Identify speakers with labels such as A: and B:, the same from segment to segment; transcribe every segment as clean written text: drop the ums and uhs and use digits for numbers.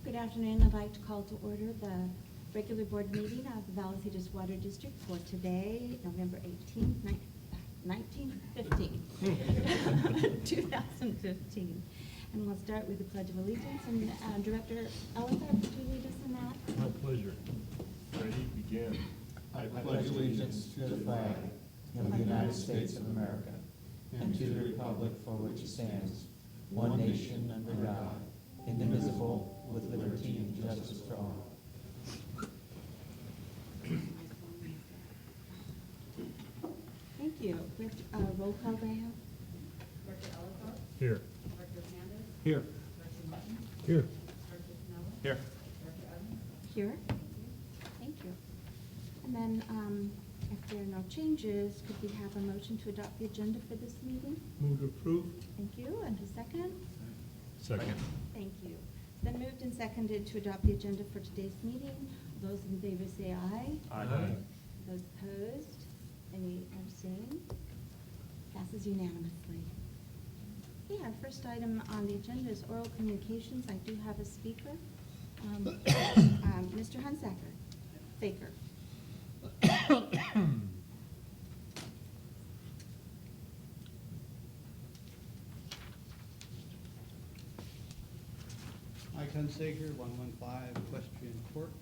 A: Good afternoon. I'd like to call to order the regular board meeting of the Vallecitos Water District for today, November 18th, 1915. 2015. And we'll start with the Pledge of Allegiance. And Director Ellenberg, would you lead us in that?
B: My pleasure. Ready, begin.
C: I pledge allegiance to the flag of the United States of America and to the republic for which it stands, one nation under God, indivisible, with liberty and justice for all.
A: Thank you. With roll call, Diane?
D: Director Ellenberg?
B: Here.
D: Director Hernandez?
B: Here.
D: Director Martin?
B: Here.
D: Director Pinella?
B: Here.
D: Director Evans?
A: Here. Thank you. And then, if there are no changes, could we have a motion to adopt the agenda for this meeting?
B: Move to approve.
A: Thank you. And a second?
B: Second.
A: Thank you. It's been moved and seconded to adopt the agenda for today's meeting. Those in favor say aye.
B: Aye.
A: Those opposed? Any abstain? Passes unanimously. Okay, our first item on the agenda is oral communications. I do have a speaker. Mr. Hunsaker. Faker.
E: Mike Hunsaker, 115 Equestrian Court.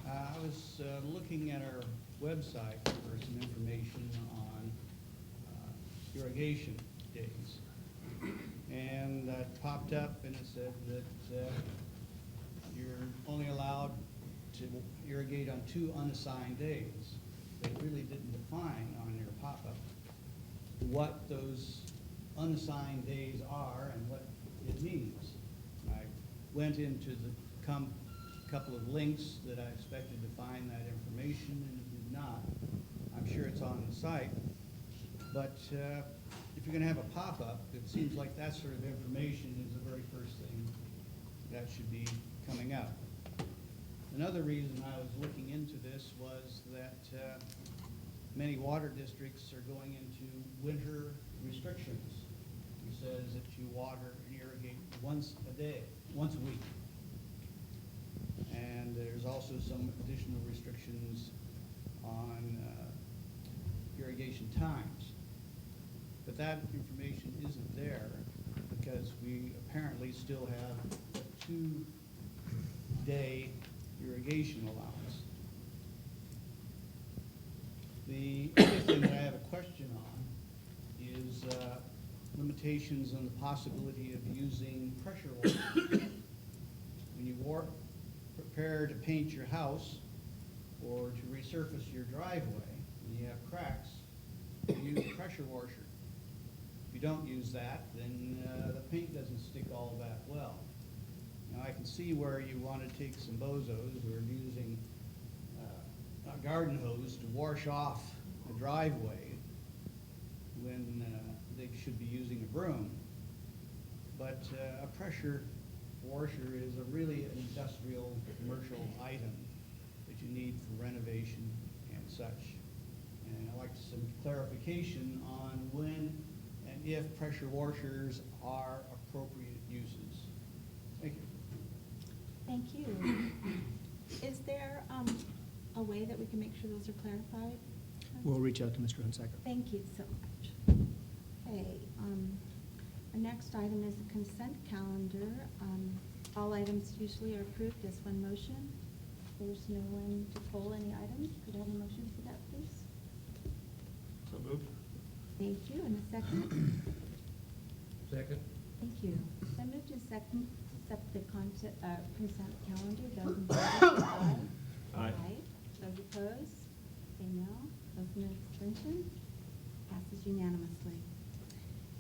E: I was looking at our website for some information on irrigation days. And that popped up and it said that you're only allowed to irrigate on 2 unassigned days. They really didn't define on your pop-up what those unassigned days are and what it means. I went into the couple of links that I expected to find that information, and it did not. I'm sure it's on the site, but if you're going to have a pop-up, it seems like that sort of information is the very first thing that should be coming up. Another reason I was looking into this was that many water districts are going into winter restrictions. It says that you water and irrigate once a week. And there's also some additional restrictions on irrigation times. But that information isn't there because we apparently still have a 2-day irrigation allowance. The other thing that I have a question on is limitations on the possibility of using pressure washers. When you prepare to paint your house or to resurface your driveway and you have cracks, you use a pressure washer. If you don't use that, then the paint doesn't stick all that well. Now I can see where you want to take some bozos who are using a garden hose to wash off the driveway when they should be using a broom. But a pressure washer is really an industrial commercial item that you need for renovation and such. And I'd like some clarification on when and if pressure washers are appropriate uses. Thank you.
A: Thank you. Is there a way that we can make sure those are clarified?
F: We'll reach out to Mr. Hunsaker.
A: Thank you so much. Okay, our next item is the consent calendar. All items usually are approved as one motion. There's no one to pull any items. Could I have a motion for that, please?
B: So moved.
A: Thank you. And a second?
B: Second.
A: Thank you. I moved in second to accept the consent calendar. Those in favor, say aye.
B: Aye.
A: Those opposed, say no. Those in abstention, passes unanimously.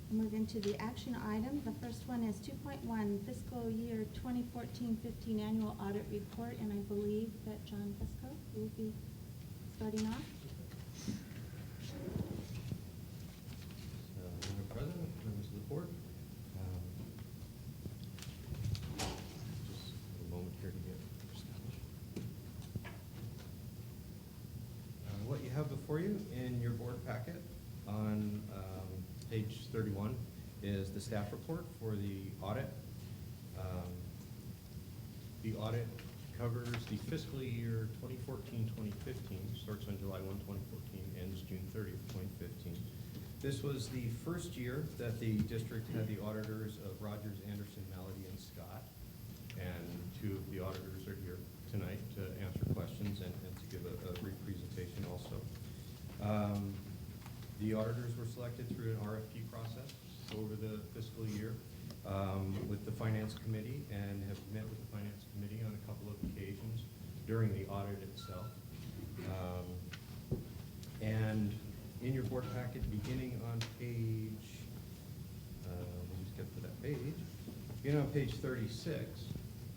A: We'll move into the action item. The first one is 2.1 fiscal year 2014-15 annual audit report, and I believe that John Fesco will be starting off.
G: Madam President, members of the board, just a moment here to get established. What you have before you in your board packet on page 31 is the staff report for the audit. The audit covers the fiscal year 2014-2015, starts on July 1, 2014, ends June 30th, 2015. This was the first year that the district had the auditors of Rogers, Anderson, Malady, and Scott. And two of the auditors are here tonight to answer questions and to give a brief presentation also. The auditors were selected through an RFP process over the fiscal year with the Finance Committee, and have met with the Finance Committee on a couple of occasions during the audit itself. And in your board packet, beginning on page, let me just get to that page. Beginning on page 36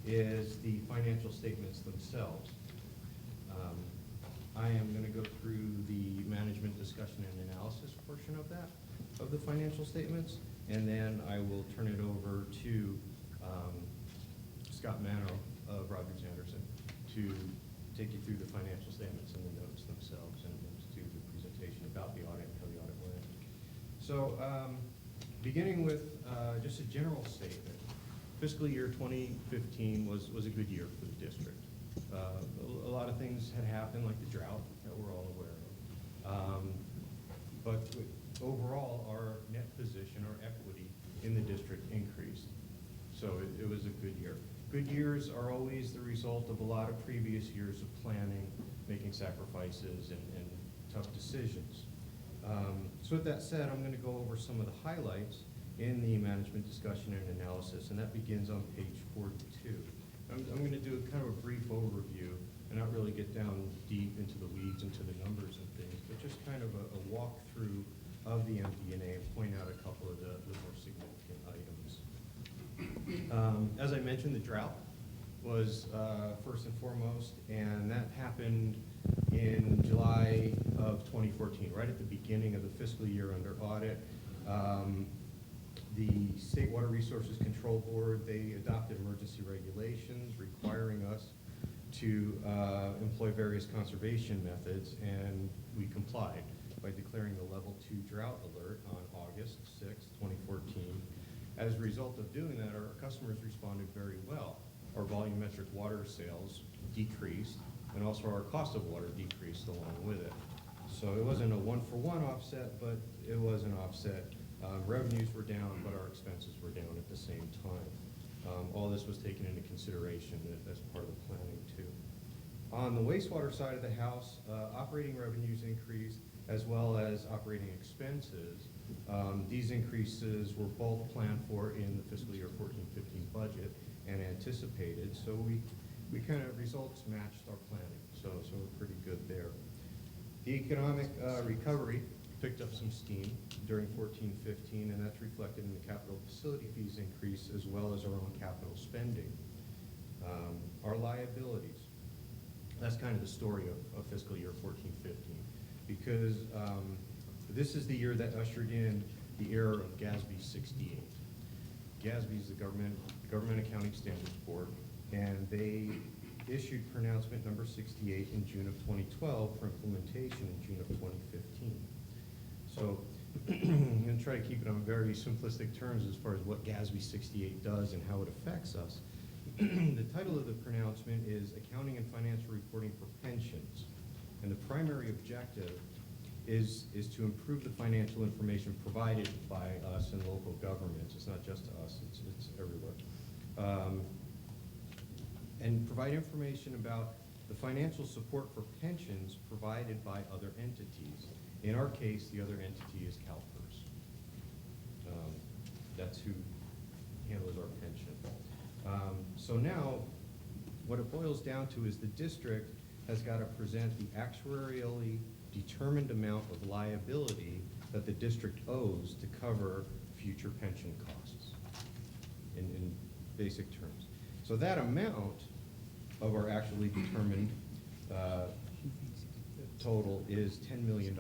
G: is the financial statements themselves. I am going to go through the management discussion and analysis portion of that, of the financial statements, and then I will turn it over to Scott Mano of Rogers Anderson to take you through the financial statements and the notes themselves, and to do the presentation about the audit and how the audit went. So beginning with just a general statement, fiscal year 2015 was a good year for the district. A lot of things had happened, like the drought that we're all aware of. But overall, our net position, our equity in the district increased. So it was a good year. Good years are always the result of a lot of previous years of planning, making sacrifices, and tough decisions. So with that said, I'm going to go over some of the highlights in the management discussion and analysis, and that begins on page 42. I'm going to do kind of a brief overview and not really get down deep into the weeds, into the numbers and things, but just kind of a walkthrough of the MD&A and point out a couple of the more significant items. As I mentioned, the drought was first and foremost, and that happened in July of 2014, right at the beginning of the fiscal year under audit. The State Water Resources Control Board, they adopted emergency regulations requiring us to employ various conservation methods, and we complied by declaring the level 2 drought alert on August 6, 2014. As a result of doing that, our customers responded very well. Our volumetric water sales decreased, and also our cost of water decreased along with it. So it wasn't a one-for-one offset, but it was an offset. Revenues were down, but our expenses were down at the same time. All this was taken into consideration as part of the planning too. On the wastewater side of the house, operating revenues increased as well as operating expenses. These increases were both planned for in the fiscal year 14-15 budget and anticipated, so we kind of results matched our planning, so we're pretty good there. The economic recovery picked up some steam during 14-15, and that's reflected in the capital facility fees increase as well as our own capital spending. Our liabilities, that's kind of the story of fiscal year 14-15, because this is the year that ushered in the era of GASB 68. GASB is the Government Accounting Standards Board, and they issued pronouncement number 68 in June of 2012 for implementation in June of 2015. So I'm going to try to keep it on very simplistic terms as far as what GASB 68 does and how it affects us. The title of the pronouncement is Accounting and Financial Reporting for Pensions, and the primary objective is to improve the financial information provided by us and local governments. It's not just to us, it's everywhere. And provide information about the financial support for pensions provided by other entities. In our case, the other entity is CalPERS. That's who handles our pension. So now, what it boils down to is the district has got to present the actuarially determined amount of liability that the district owes to cover future pension costs, in basic terms. So that amount of our actually determined total is $10 million.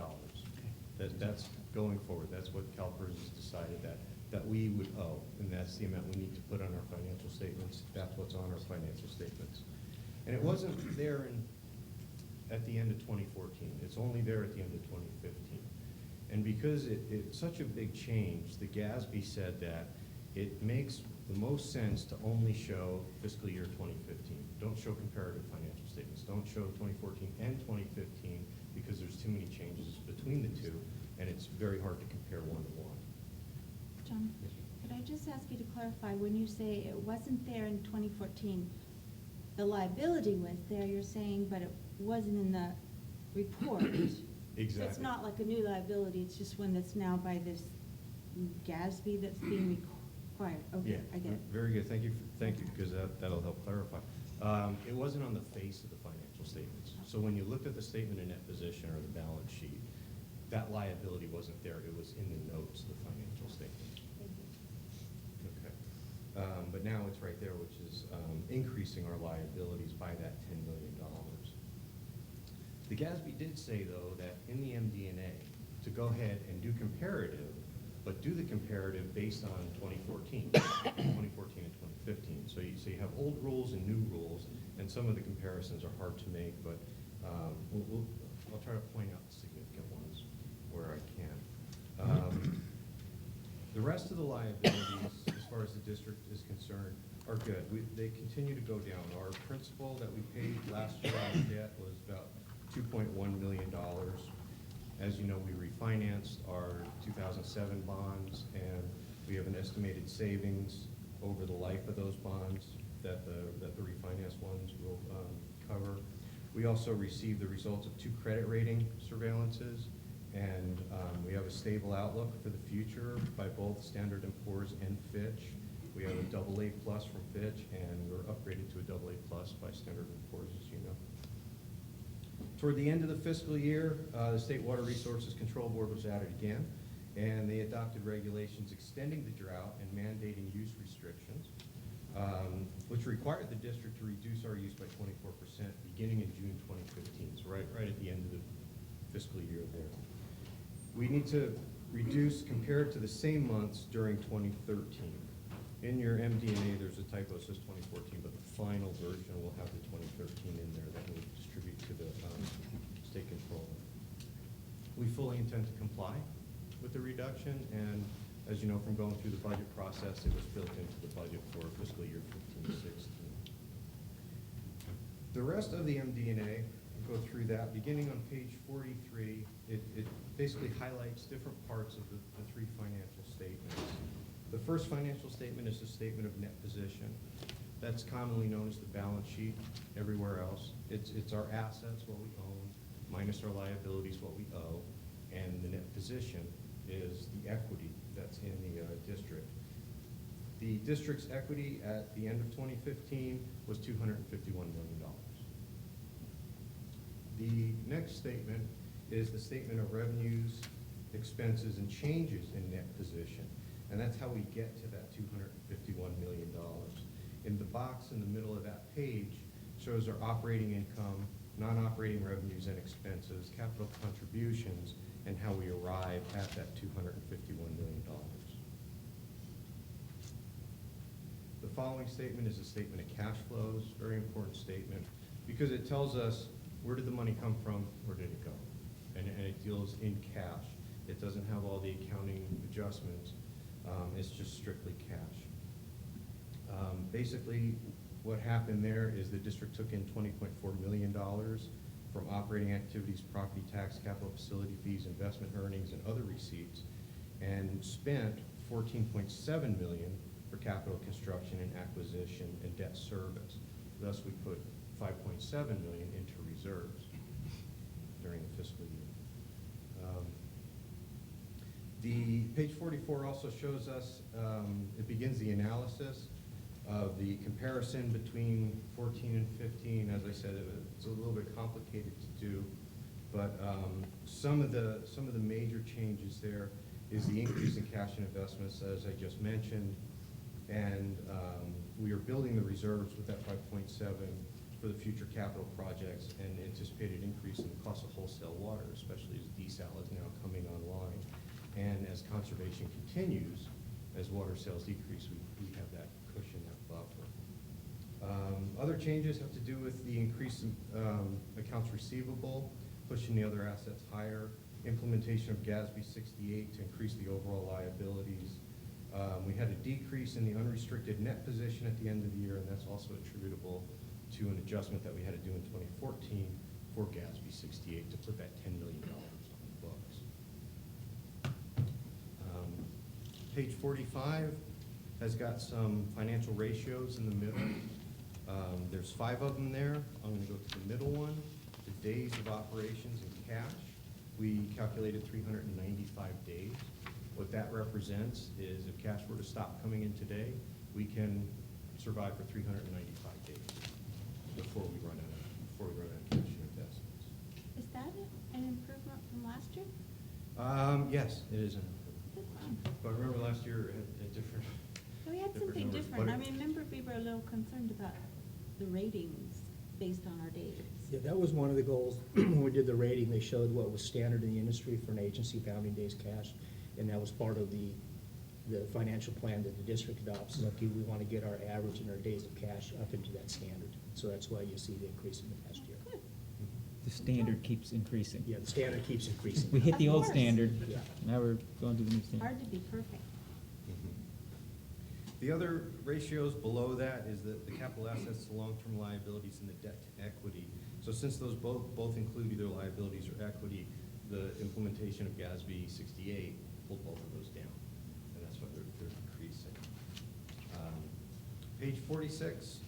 G: That's going forward. That's what CalPERS has decided that we would owe, and that's the amount we need to put on our financial statements. That's what's on our financial statements. And it wasn't there at the end of 2014. It's only there at the end of 2015. And because it's such a big change, the GASB said that it makes the most sense to only show fiscal year 2015. Don't show comparative financial statements. Don't show 2014 and 2015 because there's too many changes between the two, and it's very hard to compare one to one.
A: John, could I just ask you to clarify, when you say it wasn't there in 2014, the liability was there, you're saying, but it wasn't in the report? So it's
G: Exactly.
A: not like a new liability, it's just one that's now by this GASB that's being required? Okay,
G: Yeah,
A: I get it.
G: very good. Thank you, because that'll help clarify. It wasn't on the face of the financial statements. So when you looked at the statement of net position or the balance sheet, that liability wasn't there. It was in the notes of the financial statement.
A: Thank you.
G: Okay. But now it's right there, which is increasing our liabilities by that $10 million. The GASB did say, though, that in the MD&A, to go ahead and do comparative, but do the comparative based on 2014, 2014 and 2015. So you have old rules and new rules, and some of the comparisons are hard to make, but I'll try to point out the significant ones where I can. The rest of the liabilities, as far as the district is concerned, are good. They continue to go down. Our principal that we paid last year on debt was about $2.1 million. As you know, we refinanced our 2007 bonds, and we have an estimated savings over the life of those bonds that the refinanced ones will cover. We also received the results of 2 credit rating surveillances, and we have a stable outlook for the future by both Standard & Poor's and Fitch. We have a AA+ from Fitch, and we're upgraded to a AA+ by Standard & Poor's, as you know. Toward the end of the fiscal year, the State Water Resources Control Board was added again, and they adopted regulations extending the drought and mandating use restrictions, which required the district to reduce our use by 24% beginning in June 2015, so right at the end of the fiscal year there. We need to reduce compared to the same months during 2013. In your MD&A, there's a typo, it says 2014, but the final version will have the 2013 in there that we'll distribute to the state controller. We fully intend to comply with the reduction, and as you know from going through the budget process, it was built into the budget for fiscal year 15-16. The rest of the MD&A, we'll go through that. Beginning on page 43, it basically highlights different parts of the 3 financial statements. The first financial statement is the statement of net position. That's commonly known as the balance sheet everywhere else. It's our assets, what we own, minus our liabilities, what we owe, and the net position is the equity that's in the district. The district's equity at the end of 2015 was $251 million. The next statement is the statement of revenues, expenses, and changes in net position. And that's how we get to that $251 million. In the box in the middle of that page shows our operating income, non-operating revenues and expenses, capital contributions, and how we arrive at that $251 million. The following statement is a statement of cash flows, very important statement, because it tells us where did the money come from, where did it go? And it deals in cash. It doesn't have all the accounting adjustments. It's just strictly cash. Basically, what happened there is the district took in $20.4 million from operating activities, property tax, capital facility fees, investment earnings, and other receipts, and spent $14.7 million for capital construction and acquisition and debt service. Thus, we put $5.7 million into reserves during the fiscal year. The page 44 also shows us, it begins the analysis of the comparison between 14 and 15. As I said, it's a little bit complicated to do, but some of the major changes there is the increase in cash and investments, as I just mentioned, and we are building the reserves with that 5.7 for the future capital projects and anticipated increase in the cost of wholesale water, especially as desal is now coming online. And as conservation continues, as water sales decrease, we have that cushion, that buffer. Other changes have to do with the increase in accounts receivable, pushing the other assets higher, implementation of GASB 68 to increase the overall liabilities, We had a decrease in the unrestricted net position at the end of the year, and that's also attributable to an adjustment that we had to do in 2014 for GASB 68 to put that $10 million on the books. Page 45 has got some financial ratios in the middle. There's 5 of them there. I'm going to go to the middle one, the days of operations in cash. We calculated 395 days. What that represents is if cash were to stop coming in today, we can survive for 395 days before we run out of cash and investments.
A: Is that an improvement from last year?
G: Yes, it is an improvement.
A: Good one.
G: But remember last year at different.
A: So we had
G: different
A: something
G: numbers.
A: different.
G: But
A: I remember we were a little concerned about the ratings based on our days.
F: Yeah, that was one of the goals. When we did the rating, they showed what was standard in the industry for an agency bounding days cash, and that was part of the financial plan that the district adopts. Is okay, we want to get our average and our days of cash up into that standard. So that's why you see the increase in the past year.
A: Good.
C: The standard keeps increasing.
F: Yeah, the standard keeps increasing.
C: We hit
A: Of
C: the old
A: course.
C: standard,
F: Yeah.
C: now we're going to the new standard.
A: Hard to be perfect.
G: The other ratios below that is the capital assets to long-term liabilities and the debt to equity. So since those both include either liabilities or equity, the implementation of GASB 68 pulled both of those down, and that's why they're decreasing. Page 46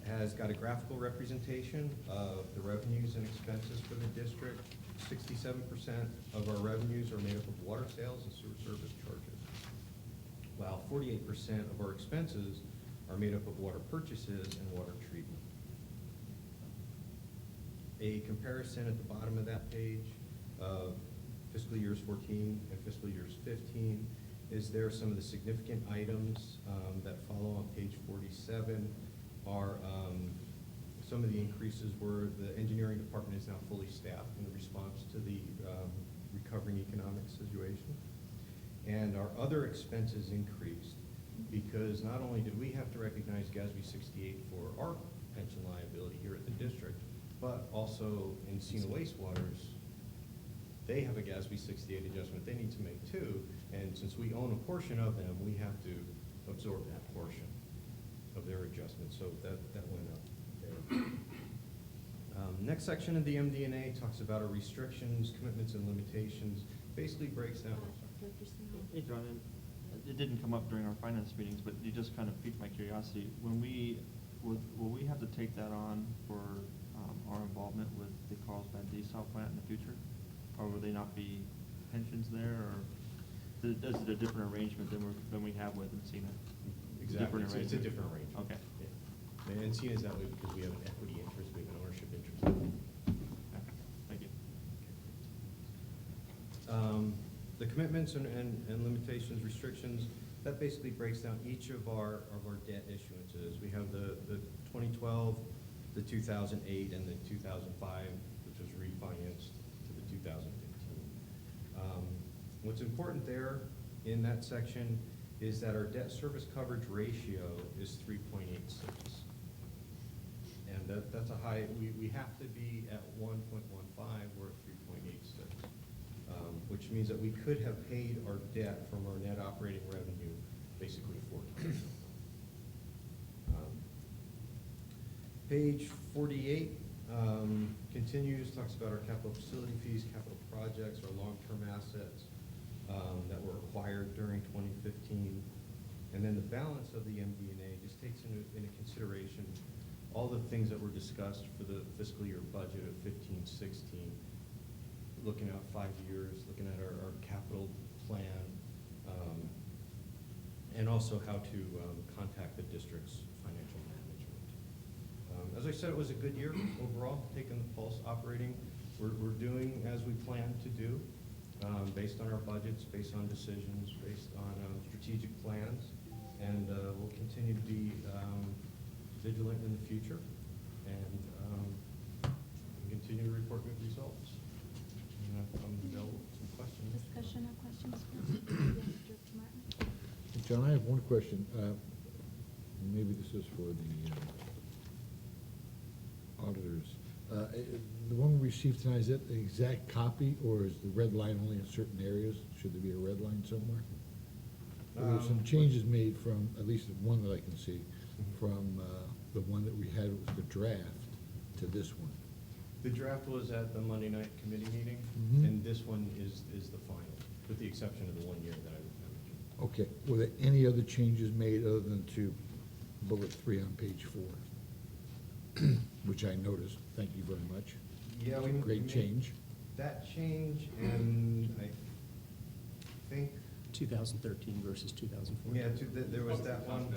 G: has got a graphical representation of the revenues and expenses for the district. 67% of our revenues are made up of water sales and sewer service charges, while 48% of our expenses are made up of water purchases and water treatment. A comparison at the bottom of that page of fiscal years 14 and fiscal years 15 is there some of the significant items that follow on page 47 are some of the increases where the engineering department is now fully staffed in response to the recovering economic situation. And our other expenses increased because not only did we have to recognize GASB 68 for our pension liability here at the district, but also Encina Wastewaters, they have a GASB 68 adjustment they need to make too. And since we own a portion of them, we have to absorb that portion of their adjustment. So that went up there. Next section of the MD&A talks about our restrictions, commitments, and limitations. Basically breaks down.
A: Dr. Snell.
H: Hey, John, and it didn't come up during our finance meetings, but you just kind of piqued my curiosity. Will we have to take that on for our involvement with the Carlsbad desal plant in the future? Or will they not be pensions there, or is it a different arrangement than we have with Encina?
G: Exactly,
H: Different
G: it's a
H: arrangement.
G: different arrangement.
H: Okay.
G: Yeah. And Encina's that way because we have an equity interest, we have an ownership interest.
H: Okay, thank you.
G: The commitments and limitations, restrictions, that basically breaks down each of our debt issuances. We have the 2012, the 2008, and the 2005, which was refinanced to the 2015. What's important there in that section is that our debt service coverage ratio is 3.86. And that's a high, we have to be at 1.15, we're at 3.86. Which means that we could have paid our debt from our net operating revenue basically 4 times. Page 48 continues, talks about our capital facility fees, capital projects, our long-term assets that were acquired during 2015. And then the balance of the MD&A just takes into consideration all the things that were discussed for the fiscal year budget of 15-16. Looking out 5 years, looking at our capital plan, and also how to contact the district's financial management. As I said, it was a good year overall, taking the pulse operating. We're doing as we planned to do, based on our budgets, based on decisions, based on strategic plans, and we'll continue to be vigilant in the future and continue to report good results. I'm available for some questions.
A: Discussion or questions? Yes, Director Martin?
B: John, I have one question. Maybe this is for the auditors. The one we received tonight, is that the exact copy, or is the red line only in certain areas? Should there be a red line somewhere? There were some changes made from, at least one that I can see, from the one that we had with the draft to this one.
G: The draft was at the Monday night committee meeting,
B: Mhm.
G: and this one is the final, with the exception of the 1 year that I mentioned.
B: Okay, were there any other changes made other than to bullet 3 on page 4? Which I noticed, thank you very much.
G: Yeah, we
B: Great
G: made
B: change.
G: that change, and I think,
F: 2013 versus 2014.
G: yeah, there was that one.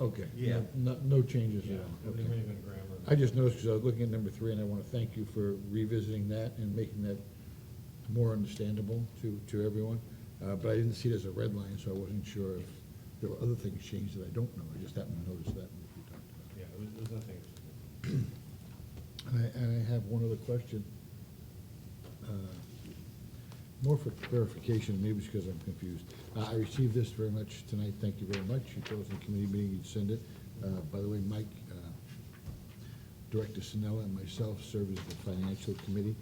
B: Okay.
G: Yeah.
B: No changes
G: Yeah,
B: at all,
G: there
B: okay.
G: may have been grammar.
B: I just noticed, because I was looking at number 3, and I want to thank you for revisiting that and making that more understandable to everyone. But I didn't see it as a red line, so I wasn't sure if there were other things changed that I don't know. I just happened to notice that when we talked about
G: Yeah, it was nothing.
B: it. And I have one other question. More for clarification, maybe it's because I'm confused. I received this very much tonight, thank you very much. You told us in the committee meeting you'd send it. By the way, Mike, Director Sinella and myself serve as the financial committee.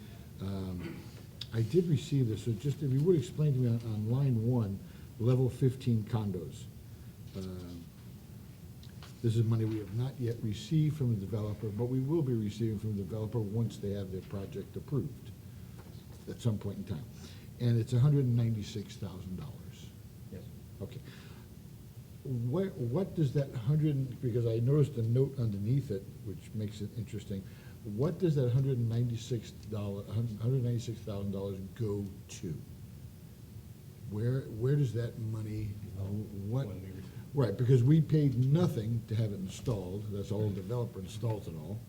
B: I did receive this, so just if you would explain to me on line 1, level 15 condos. This is money we have not yet received from the developer, but we will be receiving from the developer once they have their project approved at some point in time. And it's $196,000.
G: Yes.
B: Okay. What does that because I noticed a note underneath it, which makes it interesting. What does that $196,000 go to? Where does that money, what?
G: When we received.
B: Right, because we paid nothing to have it installed, that's all the developer installs it all.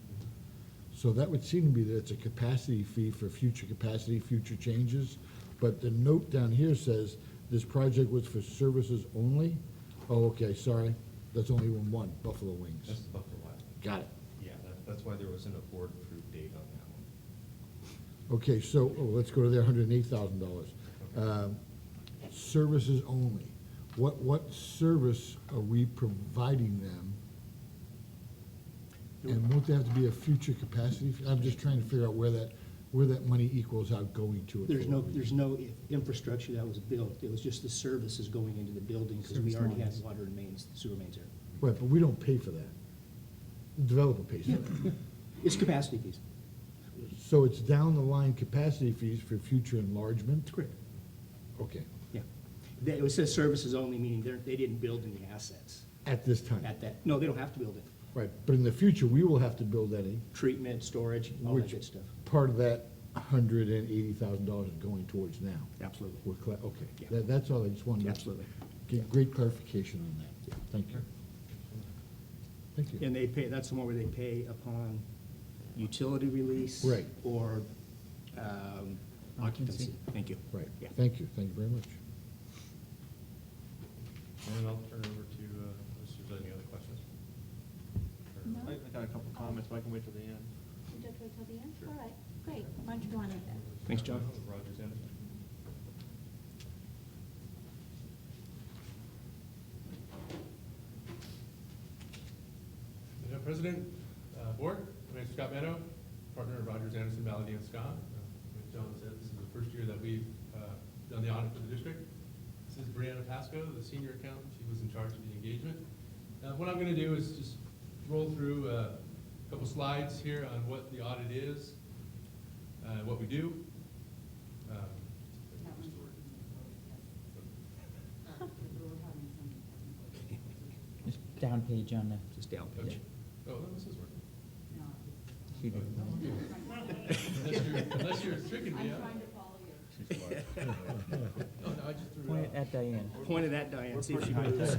B: So that would seem to be that it's a capacity fee for future capacity, future changes. But the note down here says this project was for services only? Oh, okay, sorry, that's only one, Buffalo Wings.
G: That's the Buffalo Wild.
B: Got it.
G: Yeah, that's why there wasn't a board-approved date on that one.
B: Okay, so, let's go to their $108,000. Services only. What service are we providing them? And won't there have to be a future capacity? I'm just trying to figure out where that money equals out going to.
F: There's no infrastructure that was built. It was just the services going into the building because we
C: Service
F: already had
C: lines.
F: water and mains, sewer mains there.
B: Right, but we don't pay for that. The developer pays for that.
F: It's capacity fees.
B: So it's down the line capacity fees for future enlargement?
F: Correct.
B: Okay,
F: Yeah. It says services only, meaning they didn't build any assets
B: at this time.
F: at that. No, they don't have to build it.
B: Right, but in the future, we will have to build that in.
F: Treatment, storage, all that
B: Which
F: good stuff.
B: part of that $180,000 is going towards now?
F: Absolutely.
B: Okay,
F: Yeah.
B: that's all, I just wanted to.
F: Absolutely.
B: Get great clarification on that. Thank you. Thank you.
F: And they pay, that's the one where they pay upon utility release.
B: Right.
F: Or occupancy. Thank you.
B: Right,
F: Yeah.
B: thank you very much.
G: And I'll turn over to, if there's any other questions.
A: No?
H: I got a couple comments, but I can wait till the end.
A: Would you like to wait till the end? All right, great. Why don't you go on with that?
F: Thanks, John.
G: Rogers Anderson.
I: Madam President, Board, my name is Scott Meadow, partner of Rogers Anderson, Valley Scott. As John said, this is the first year that we've done the audit for the district. This is Brianna Pasco, the senior accountant. She was in charge of the engagement. What I'm going to do is just roll through a couple slides here on what the audit is, what we do.
D: That one's working. We're having some technical
C: Just down page on the.
F: Just down
I: Okay.
F: page.
I: Oh, this is working.
D: No,
C: She did.
I: Unless you're tricking me,
D: I'm
I: huh?
D: trying to follow you.
I: Oh, no, I just threw
C: Point
I: it
C: it
I: out.
C: at Diane.
F: Point it at Diane, see if she
H: pretty
F: moves.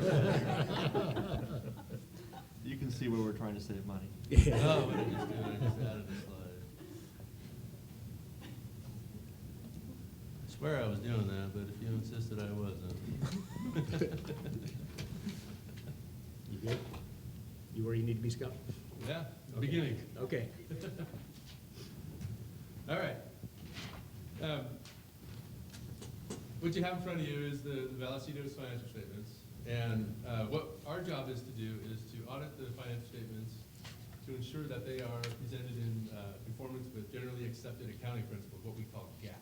H: You can see where we're trying to save money.
I: Oh, what did I just do? I just added a slide. I swear I was doing that, but if you insisted I wasn't.
F: You good? You where you need to be, Scott?
I: Yeah, beginning.
F: Okay.
I: All right. What you have in front of you is the Vallecitos financial statements. And what our job is to do is to audit the financial statements to ensure that they are presented in conformance with generally accepted accounting principles, what we call GAAP.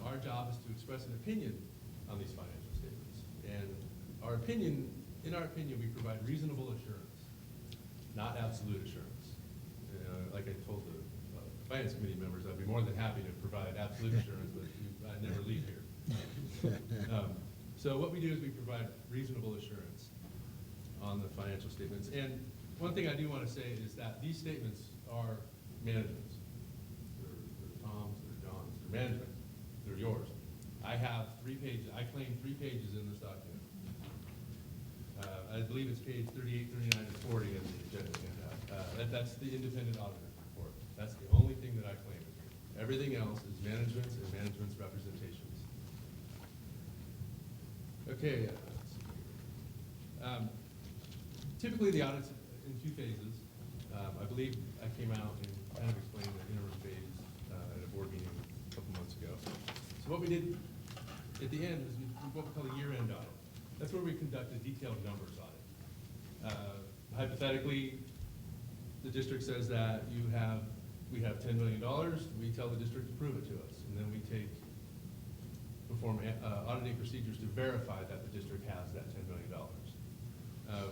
I: Our job is to express an opinion on these financial statements. And in our opinion, we provide reasonable assurance, not absolute assurance. Like I told the finance committee members, I'd be more than happy to provide absolute assurance, but I'd never leave here. So what we do is we provide reasonable assurance on the financial statements. And one thing I do want to say is that these statements are management's. They're Tom's, they're John's, they're management, they're yours. I have 3 pages, I claim 3 pages in this document. I believe it's page 38, 39, and 40 in the agenda handout. That's the independent auditor's report. That's the only thing that I claim. Everything else is management's and management's representations. Okay. Typically, the audit's in 2 phases. I believe I came out and kind of explained the interim phase at a board meeting a couple months ago. So what we did at the end is what we call a year-end audit. That's where we conduct a detailed numbers audit. Hypothetically, the district says that we have $10 million. We tell the district to prove it to us, and then we perform auditing procedures to verify that the district has that $10 million.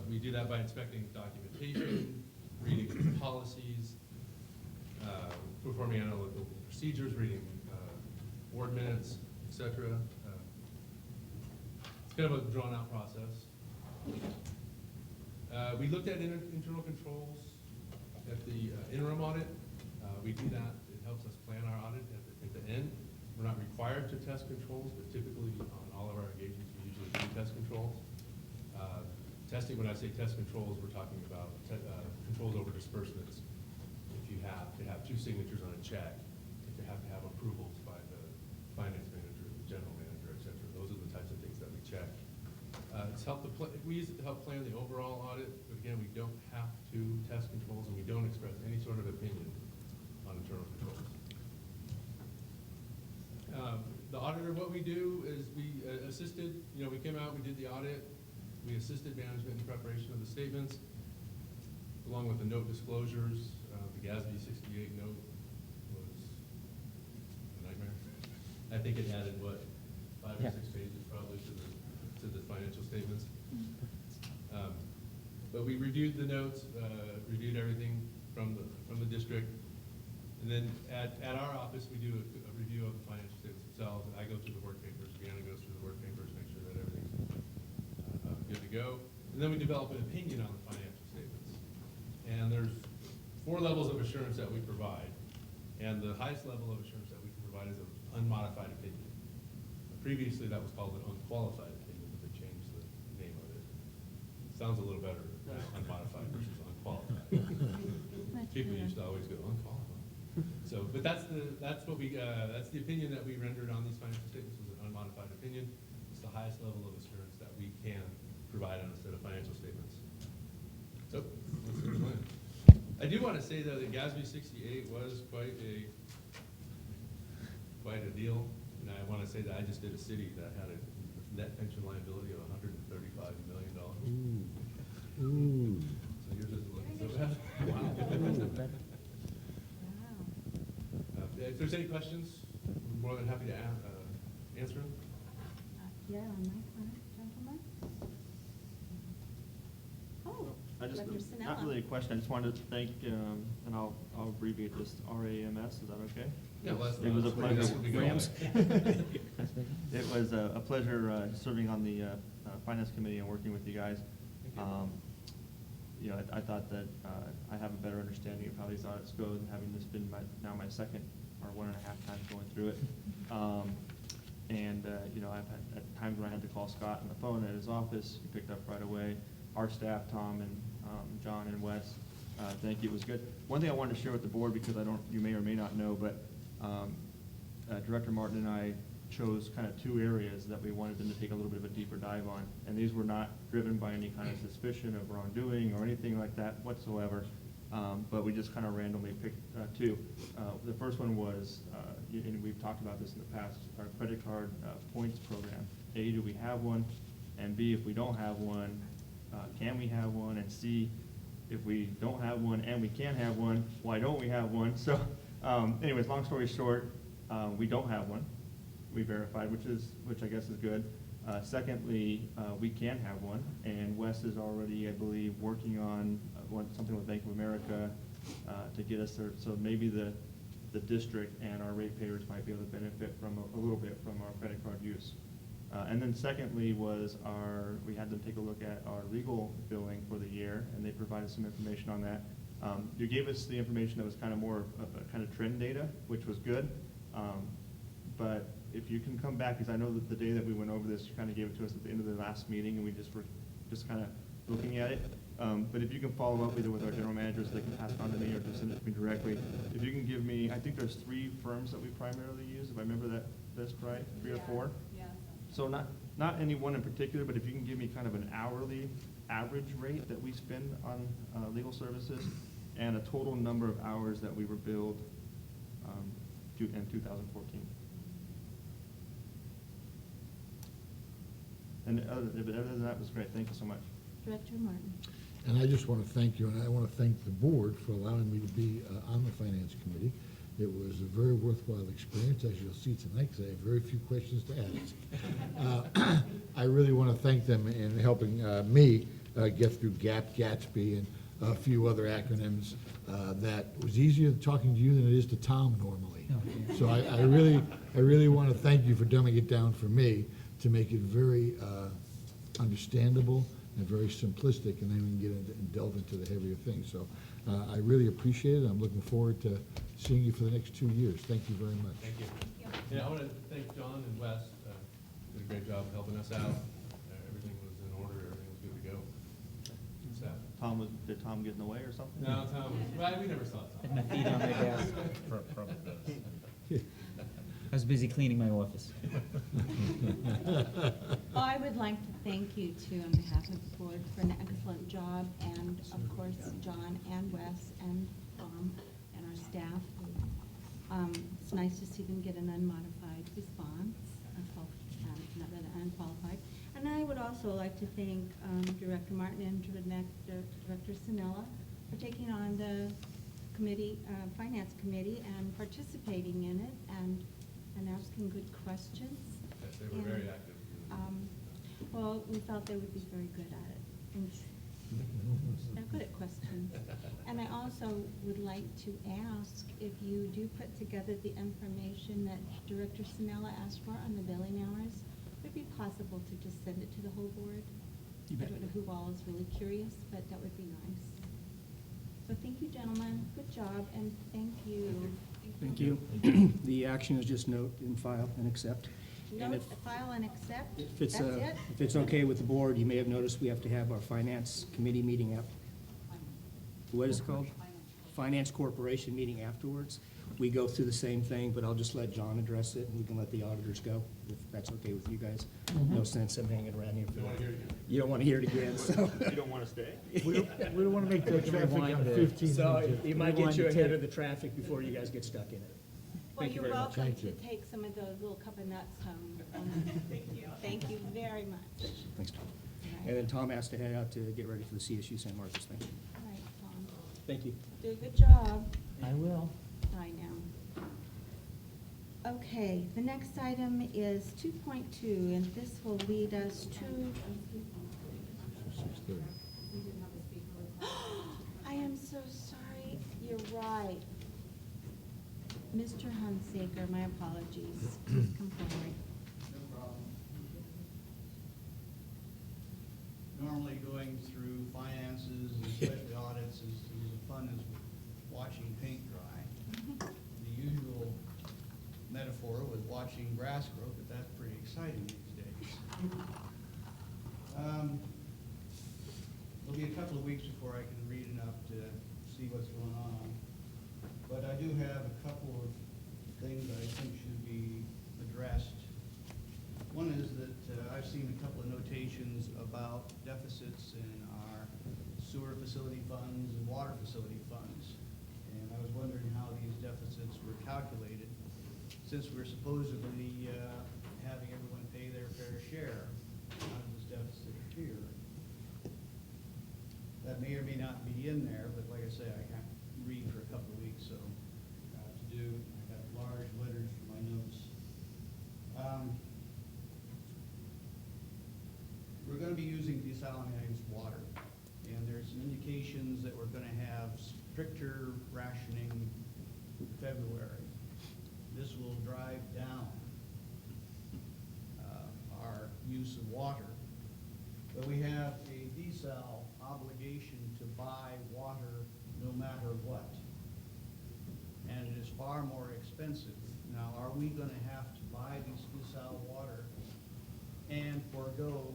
I: We do that by inspecting documentation, reading policies, performing analytical procedures, reading board minutes, etc. It's kind of a drawn-out process. We looked at internal controls at the interim audit. We do that. It helps us plan our audit at the end. We're not required to test controls, but typically on all of our engagements, we usually do test controls. Testing, when I say test controls, we're talking about controls over disbursements. If you have to have 2 signatures on a check, if you have to have approvals by the finance manager, the general manager, et cetera. Those are the types of things that we check. We use it to help plan the overall audit, but again, we don't have to test controls, and we don't express any sort of opinion on internal controls. The auditor, what we do is we assisted, we came out, we did the audit, we assisted management in preparation of the statements, along with the note disclosures. The GASB 68 note was a nightmare. I think it added, 5 or 6 pages probably to the financial statements. But we reviewed the notes, reviewed everything from the district. And then at our office, we do a review of the financial statements themselves. I go through the work papers, Brianna goes through the work papers, make sure that everything's good to go. And then we develop an opinion on the financial statements. And there's 4 levels of assurance that we provide. And the highest level of assurance that we can provide is an unmodified opinion. Previously, that was called an unqualified opinion, but they changed the name of it. Sounds a little better, unmodified versus unqualified. People used to always go unqualified. So, but that's the opinion that we rendered on these financial statements was an unmodified opinion. It's the highest level of assurance that we can provide on a set of financial statements. So, let's explain. I do want to say though that GASB 68 was quite a deal, and I want to say that I just did a city that had a net pension liability of $135 million.
B: Ooh.
I: So yours isn't looking so bad.
A: Wow.
I: If there's any questions, I'm more than happy to answer them.
A: Yeah, on my corner, gentlemen. Oh, Dr. Sinella.
H: Not really a question, I just wanted to thank, and I'll abbreviate this, RAMS, is that okay?
I: Yeah, well,
H: It was a pleasure.
I: Rams.
H: It was a pleasure serving on the Finance Committee and working with you guys. I thought that I have a better understanding of how these audits go than having this been now my second or 1.5 times going through it. I've had at times when I had to call Scott on the phone at his office, he picked up right away. Our staff, Tom and John and Wes, thank you, it was good. One thing I wanted to share with the board, because you may or may not know, but Director Martin and I chose kind of 2 areas that we wanted them to take a little bit of a deeper dive on. And these were not driven by any kind of suspicion of wrongdoing or anything like that whatsoever. But we just kind of randomly picked 2. The first one was, and we've talked about this in the past, our credit card points program. A, do we have one? And B, if we don't have one, can we have one? And C, if we don't have one and we can have one, why don't we have one? So anyways, long story short, we don't have one. we verified, which I guess is good. Secondly, we can have one, and Wes is already, I believe, working on something with Bank of America to get us there. So maybe the district and our ratepayers might be able to benefit from a little bit from our credit card use. And then secondly we had them take a look at our legal billing for the year, and they provided some information on that. You gave us the information that was kind of more of a kind of trend data, which was good. But if you can come back, because I know that the day that we went over this, you kind of gave it to us at the end of the last meeting, and we were just kind of looking at it. But if you can follow up either with our general managers, they can pass it on to me, or just send it to me directly. If you can give me, I think there's 3 firms that we primarily use, if I remember that's right, 3 or 4?
D: Yeah.
H: So not any one in particular, but if you can give me kind of an hourly average rate that we spend on legal services, and a total number of hours that we were billed in 2014. And other than that was great. Thank you so much.
A: Director Martin.
B: And I just want to thank you, and I want to thank the board for allowing me to be on the Finance Committee. It was a very worthwhile experience, as you'll see tonight, because I have very few questions to ask. I really want to thank them in helping me get through GAP, Gatsby, and a few other acronyms that was easier talking to you than it is to Tom normally. So I really want to thank you for dumbing it down for me to make it very understandable and very simplistic, and then we can get into and delve into the heavier things. So I really appreciate it. I'm looking forward to seeing you for the next 2 years. Thank you very much.
I: Thank you. Yeah, I want to thank John and Wes. Did a great job helping us out. Everything was in order. Everything was good to go. So.
H: Did Tom get in the way or something?
I: No, Tom was, well, we never saw Tom.
C: Had my feet on my desk.
I: Probably does.
C: I was busy cleaning my office.
A: Well, I would like to thank you too on behalf of the board for an excellent job, and of course, John and Wes and Tom and our staff. It's nice to see them get an unmodified response, not an unqualified. And I would also like to thank Director Martin and Director Sinella for taking on the committee, Finance Committee, and participating in it and asking good questions.
I: Yes, they were very active.
A: Well, we felt they would be very good at it. And they're good at questions. And I also would like to ask if you do put together the information that Director Sinella asked for on the billing hours, would it be possible to just send it to the whole board?
F: You bet.
A: I don't know who all is really curious, but that would be nice. So thank you, gentlemen. Good job, and thank you.
F: Thank you. The action is just note and file and accept. And
A: Note, file, and accept.
F: if it's,
A: That's it?
F: if it's okay with the board, you may have noticed we have to have our Finance Committee meeting after. What is it called? Finance Corporation meeting afterwards. We go through the same thing, but I'll just let John address it, and we can let the auditors go, if that's okay with you guys. No sense in hanging around here.
I: You don't want to hear it again?
F: You don't want to hear it again, so.
H: You don't want to stay?
B: We don't want to make the traffic on 15
F: So
B: minutes.
F: it might get you ahead of the traffic before you guys get stuck in it.
A: Well,
F: Thank you
A: you're
F: very much.
A: welcome
B: Thank
A: to
B: you.
A: take some of those little cup of nuts home. Thank you. Thank you very much.
F: Thanks, Tom.
A: All
F: And then
A: right.
F: Tom has to head out to get ready for the CSU San Marcos thing.
A: All right, Tom.
F: Thank you.
A: Do a good job.
C: I will.
A: I know. Okay, the next item is 2.2, and this will lead us to,
B: 6:30.
A: I am so sorry, you're right. Mr. Hunsaker, my apologies. Please come forward.
E: No problem. Normally going through finances, especially audits, is as fun as watching paint dry. The usual metaphor with watching grass grow, but that's pretty exciting these days. It'll be a couple of weeks before I can read enough to see what's going on. But I do have a couple of things that I think should be addressed. One is that I've seen a couple of notations about deficits in our sewer facility funds and water facility funds. And I was wondering how these deficits were calculated, since we're supposedly having everyone pay their fair share. How does this deficit appear? That may or may not be in there, but like I say, I can't read for a couple of weeks, so to do. I got large letters for my notes. We're gonna be using desalinized water, and there's some indications that we're gonna have stricter rationing in February. This will drive down our use of water. But we have a desal obligation to buy water no matter what. And it is far more expensive. Now, are we gonna have to buy this desal water and forego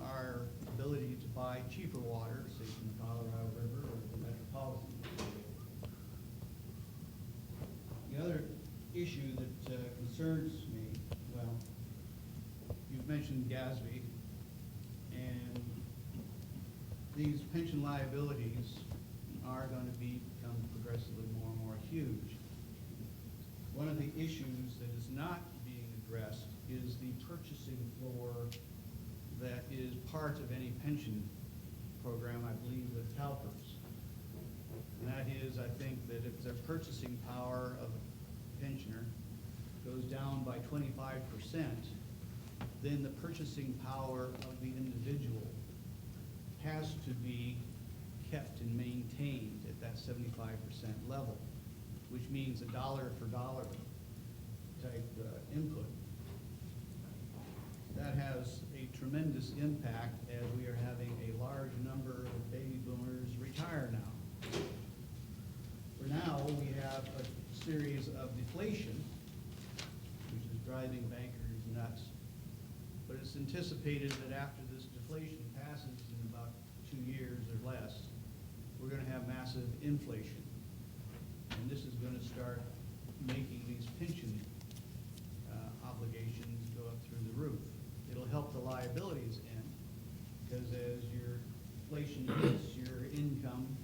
E: our ability to buy cheaper water, say from the Colorado River or the metropolitan? The other issue that concerns me, well, you've mentioned GASB, and these pension liabilities are going to become progressively more and more huge. One of the issues that is not being addressed is the purchasing floor that is part of any pension program, I believe, with CalPERS. And that is, I think, that if their purchasing power of a pensioner goes down by 25%, then the purchasing power of the individual has to be kept and maintained at that 75% level, which means a dollar for dollar type input. That has a tremendous impact as we are having a large number of baby boomers retire now. For now, we have a series of deflation, which is driving bankers nuts. But it's anticipated that after this deflation passes in about 2 years or less, we're gonna have massive inflation. And this is gonna start making these pension obligations go up through the roof. It'll help the liabilities end, because as your inflation hits, your income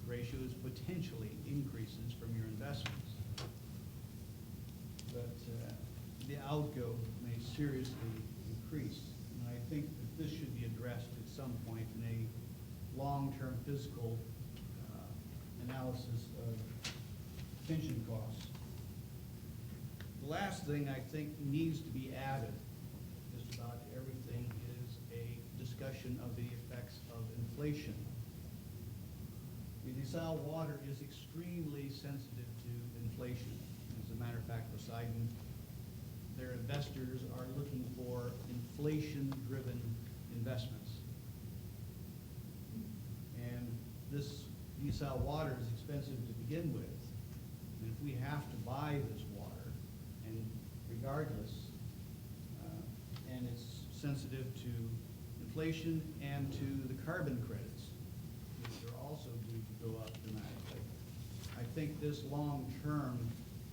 E: ratios potentially increases from your investments. But the outgo may seriously increase. And I think that this should be addressed at some point in a long-term fiscal analysis of pension costs. The last thing I think needs to be added, just about everything, is a discussion of the effects of inflation. The desal water is extremely sensitive to inflation. As a matter of fact, Poseidon, their investors are looking for inflation-driven investments. And this desal water is expensive to begin with. And if we have to buy this water, and regardless, and it's sensitive to inflation and to the carbon credits, which are also due to go up dramatically, I think this long-term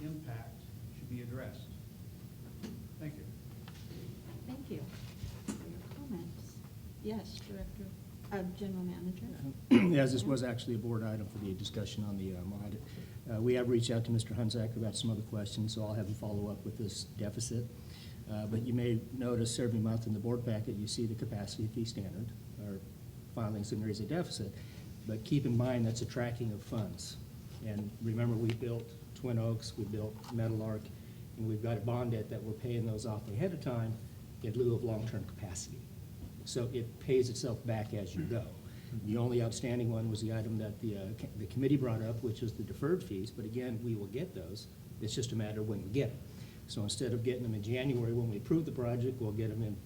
E: impact should be addressed. Thank you.
A: Thank you for your comments. Yes, Director, General Manager.
F: As this was actually a board item for the discussion on the audit, we have reached out to Mr. Hunsaker about some other questions, so I'll have him follow up with this deficit. But you may notice every month in the board packet, you see the capacity fee standard, or filings, and there is a deficit. But keep in mind, that's a tracking of funds. And remember, we built Twin Oaks, we built Metal Arc, and we've got a bond debt that we're paying those off ahead of time in lieu of long-term capacity. So it pays itself back as you go. The only outstanding one was the item that the committee brought up, which is the deferred fees, but again, we will get those. It's just a matter of when we get them. So instead of getting them in January when we approve the project, we'll get them in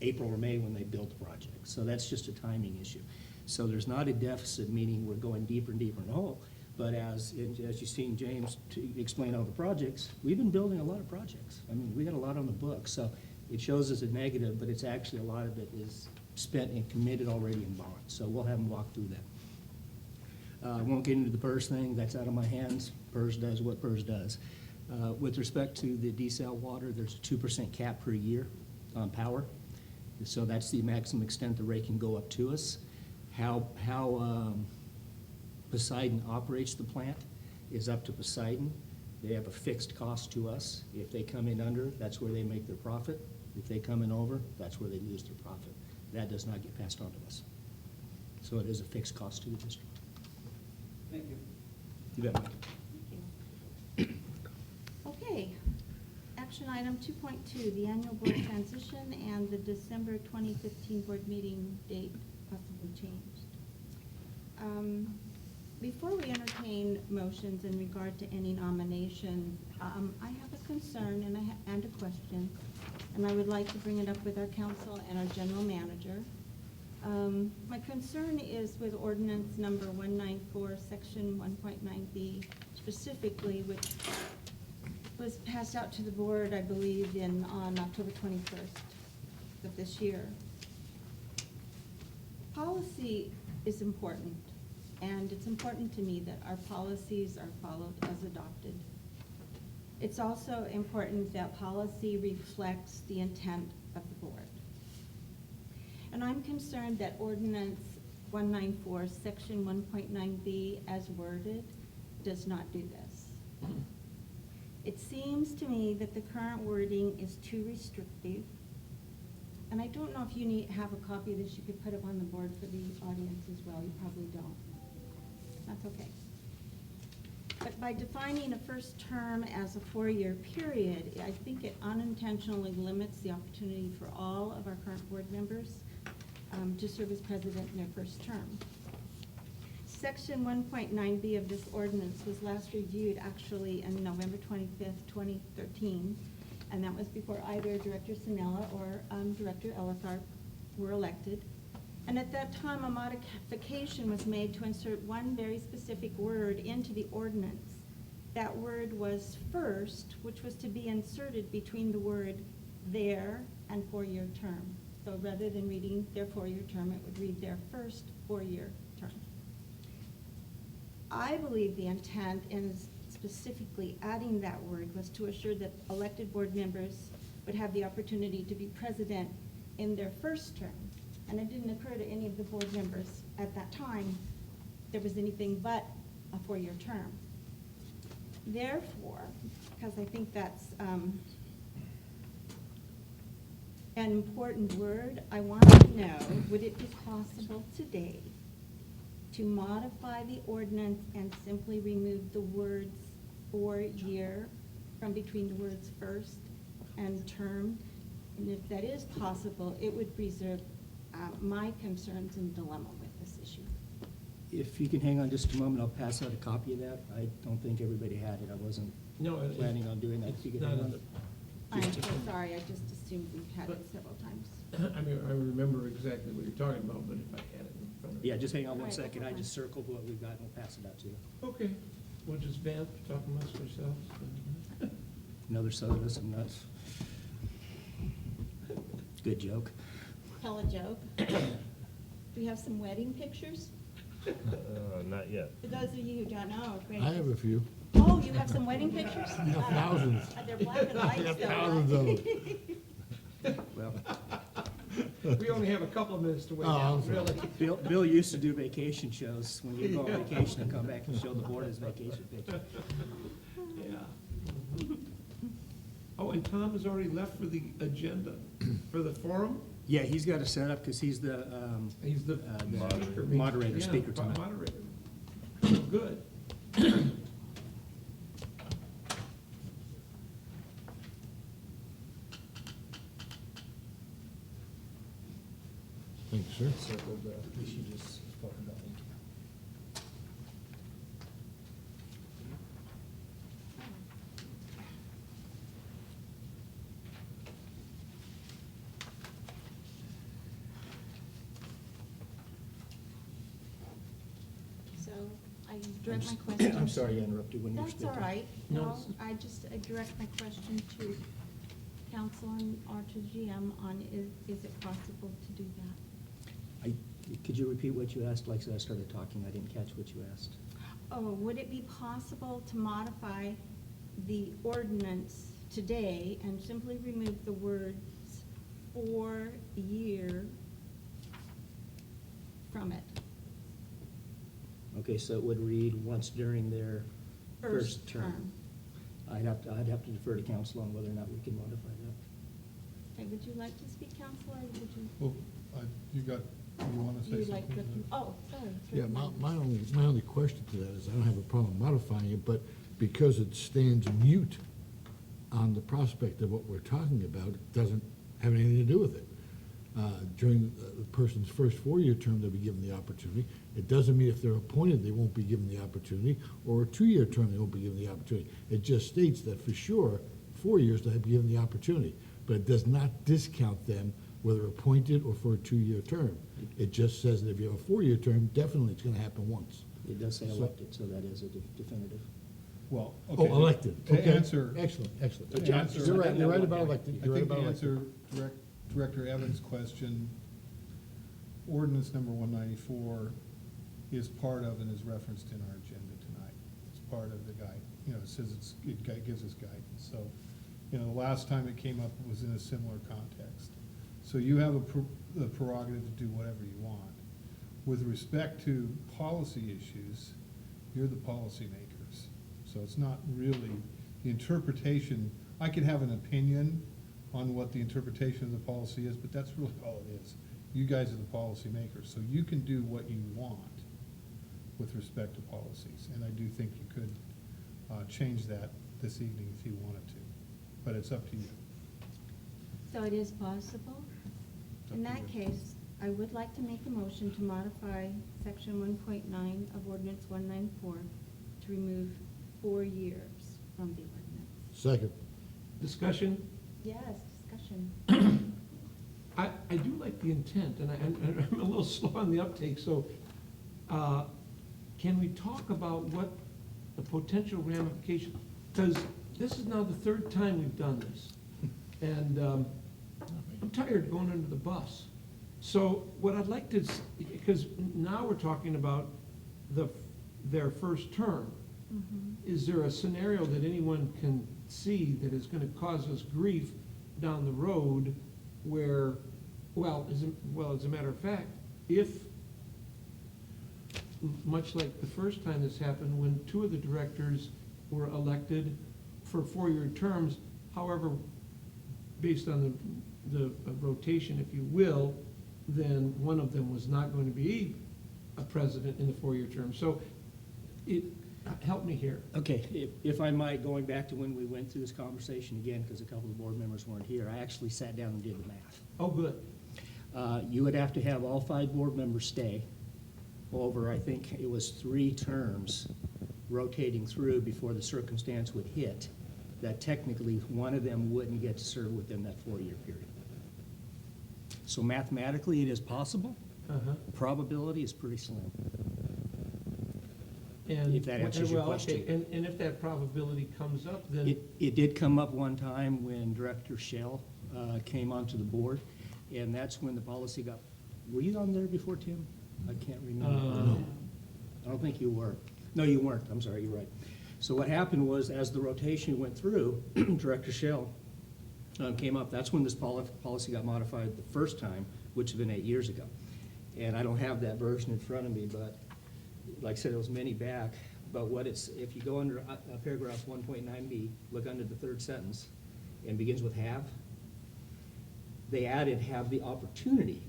F: April or May when they build the project. So that's just a timing issue. So there's not a deficit, meaning we're going deeper and deeper in the hole. But as you've seen James explain all the projects, we've been building a lot of projects. I mean, we got a lot on the book. So it shows as a negative, but it's actually a lot of it is spent and committed already in bonds. So we'll have them walk through that. I won't get into the PERS thing. That's out of my hands. PERS does what PERS does. With respect to the desal water, there's a 2% cap per year on power. So that's the maximum extent the rate can go up to us. How Poseidon operates the plant is up to Poseidon. They have a fixed cost to us. If they come in under, that's where they make their profit. If they come in over, that's where they lose their profit. That does not get passed on to us. So it is a fixed cost to the district.
E: Thank you.
F: You bet, Mike.
A: Thank you. Okay, action action item 2.2, the annual board transition and the December 2015 board meeting date possibly changed. Before we entertain motions in regard to any nominations, I have a concern and a question, and I would like to bring it up with our council and our general manager. My concern is with ordinance number 194, section 1.9B, specifically, which was passed out to the board, I believe, on October 21st of this year. Policy is important, and it's important to me that our policies are followed as adopted. It's also important that policy reflects the intent of the board. And I'm concerned that ordinance 194, section 1.9B, as worded, does not do this. It seems to me that the current wording is too restrictive. And I don't know if you have a copy of this you could put up on the board for the audience as well. You probably don't. That's okay. But by defining a first term as a 4-year period, I think it unintentionally limits the opportunity for all of our current board members to serve as president in their first term. Section 1.9B of this ordinance was last reviewed actually on November 25th, 2013, and that was before either Director Sinella or Director Ellisart were elected. And at that time, a modification was made to insert one very specific word into the ordinance. That word was first, which was to be inserted between the word their and 4-year term. So rather than reading their 4-year term, it would read their first 4-year term. I believe the intent in specifically adding that word was to assure that elected board members would have the opportunity to be president in their first term. And it didn't occur to any of the board members at that time there was anything but a 4-year term. Therefore, because I think that's an important word, I want to know, would it be possible today to modify the ordinance and simply remove the words 4-year from between the words first and term? And if that is possible, it would preserve my concerns and dilemma with this issue.
F: If you can hang on just a moment, I'll pass out a copy of that. I don't think everybody had it. I wasn't planning on doing that. If you could hang on.
A: I'm so sorry, I just assumed we've had it several times.
J: I mean, I remember exactly what you're talking about, but if I had it in front of me.
F: Yeah, just hang on one
A: Right,
F: second. I
A: okay.
F: just circled what we've got and we'll pass it out to you.
J: Okay, we'll just vamp, talk amongst ourselves.
F: Another set of us and nuts. Good joke.
A: Tell a joke. Do we have some wedding pictures?
K: Not yet.
A: For those of you who don't know, great.
B: I have a few.
A: Oh, you have some wedding pictures?
B: Yeah, thousands.
A: They're black and white,
B: I got
A: though,
B: thousands
A: right?
B: of
F: Well,
J: We only have a couple of minutes to wait
B: Oh,
J: now,
B: I'm sorry.
J: really.
F: Bill used to do vacation shows when you go on vacation and come back and show the board his vacation picture.
J: Yeah. Oh, and Tom has already left for the agenda, for the forum?
F: Yeah, he's got to set up because he's the
J: He's the
F: Moderator.
J: speaker.
F: Moderator,
J: Yeah,
F: speaker tonight.
J: Moderator. Oh, good.
B: Thank you, sir.
F: circled the issue just spoke about.
A: So I direct my question.
F: I'm sorry I interrupted when you were
A: That's
F: speaking.
A: all right.
J: No,
A: No,
J: it's-
A: I direct my question to council and or to GM on is it possible to do that?
F: Could you repeat what you asked? Like I said, I started talking, I didn't catch what you asked.
A: Oh, would it be possible to modify the ordinance today and simply remove the words 4-year from it?
F: Okay, so it would read once during their first term. I'd have to defer to council on whether or not we can modify that.
A: Okay, would you like to speak, Counselor, or would you?
L: Well, you want to say
A: You'd like
L: something?
A: to- Oh, sorry.
B: Yeah, my only question to that is, I don't have a problem modifying it, but because it stands mute on the prospect of what we're talking about, it doesn't have anything to do with it. During the person's first 4-year term, they'll be given the opportunity. It doesn't mean if they're appointed, they won't be given the opportunity, or a 2-year term, they won't be given the opportunity. It just states that for sure, 4 years, they'll be given the opportunity. But it does not discount them whether appointed or for a 2-year term. It just says that if you have a 4-year term, definitely it's gonna happen once.
F: It does say
B: So-
F: elected, so that is a definitive.
L: Well,
B: Oh,
L: okay.
B: elected,
L: To
B: okay.
L: Excellent.
B: Excellent.
L: To answer-
B: You're right about elected,
L: I
B: you're right
L: think to
B: about elected.
L: answer Director Evans' question, ordinance number 194 is part of and is referenced in our agenda tonight. It's part of the guide, it says it gives us guidance. So, the last time it came up was in a similar context. So you have the prerogative to do whatever you want. With respect to policy issues, you're the policymakers. So it's not really the interpretation. I could have an opinion on what the interpretation of the policy is, but that's really all it is. You guys are the policymakers, so you can do what you want with respect to policies. And I do think you could change that this evening if you wanted to, but it's up to you.
A: So it is possible? In that case, I would like to make a motion to modify section 1.9 of ordinance 194 to remove 4 years from the ordinance.
B: Second.
J: Discussion?
A: Yes, discussion.
J: I do like the intent, and I'm a little slow on the uptake, so can we talk about what the potential ramifications? Because this is now the 3rd time we've done this, and I'm tired of going under the bus. So what I'd like to, because now we're talking about their first term. Is there a scenario that anyone can see that is gonna cause us grief down the road where, as a matter of fact, if, much like the first time this happened, when 2 of the directors were elected for 4-year terms, however, based on the rotation, if you will, then one of them was not going to be a president in the 4-year term. So help me here.
F: Okay, if I might, going back to when we went through this conversation again, because a couple of the board members weren't here, I actually sat down and did the math.
J: Oh, good.
F: You would have to have all 5 board members stay over, I think it was 3 terms rotating through before the circumstance would hit, that technically one of them wouldn't get to serve within that 4-year period. So mathematically, it is possible. Probability is pretty slim.
J: And
F: If that answers your
J: well, okay,
F: question.
J: and if that probability comes up, then,
F: It did come up one time when Director Shell came onto the board, and that's when the policy got, were you on there before, Tim? I can't remember. I don't think you were. No, you weren't. I'm sorry, you're right. So what happened was, as the rotation went through, Director Shell came up. That's when this policy got modified the first time, which had been 8 years ago. And I don't have that version in front of me, but like I said, it was many back. But what it's, if you go under paragraph 1.9b, look under the 3rd sentence, and begins with have, they added have the opportunity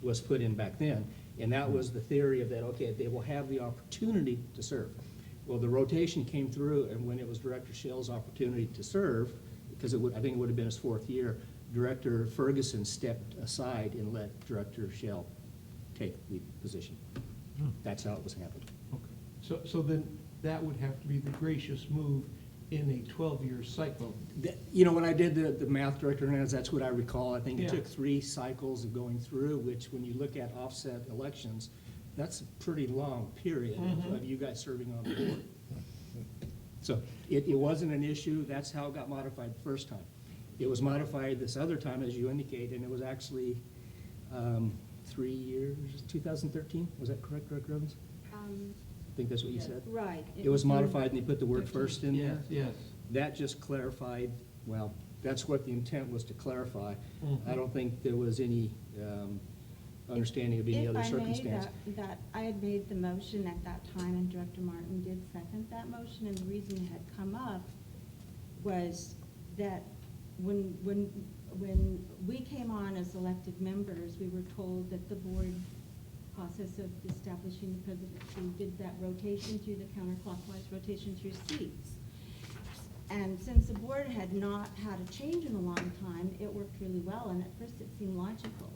F: was put in back then. And that was the theory of that, okay, they will have the opportunity to serve. Well, the rotation came through, and when it was Director Shell's opportunity to serve, because I think it would have been his 4th year, Director Ferguson stepped aside and let Director Shell take the position. That's how it was handled.
J: okay. So then that would have to be the gracious move in a 12-year cycle.
F: When I did the math, Director Hernandez, that's what I recall. I think it
J: Yeah.
F: took 3 cycles of going through, which when you look at offset elections, that's a pretty long period of you guys serving on the board. So it wasn't an issue. That's how it got modified the first time. It was modified this other time, as you indicate, and it was actually 3 years, 2013? Was that correct, Director Evans? I think that's what you said.
A: Right.
F: It was modified, and they put the word
A: 13.
F: first in there.
J: Yes.
F: That just clarified, well, that's what the intent was to clarify. I don't think there was any understanding of any other circumstance.
A: If I may, that I had made the motion at that time, and Director Martin did second that motion, and the reason it had come up was that when we came on as elected members, we were told that the board process of establishing the presidency did that rotation through the counterclockwise rotation through seats. And since the board had not had a change in a long time, it worked really well, and at first it seemed logical.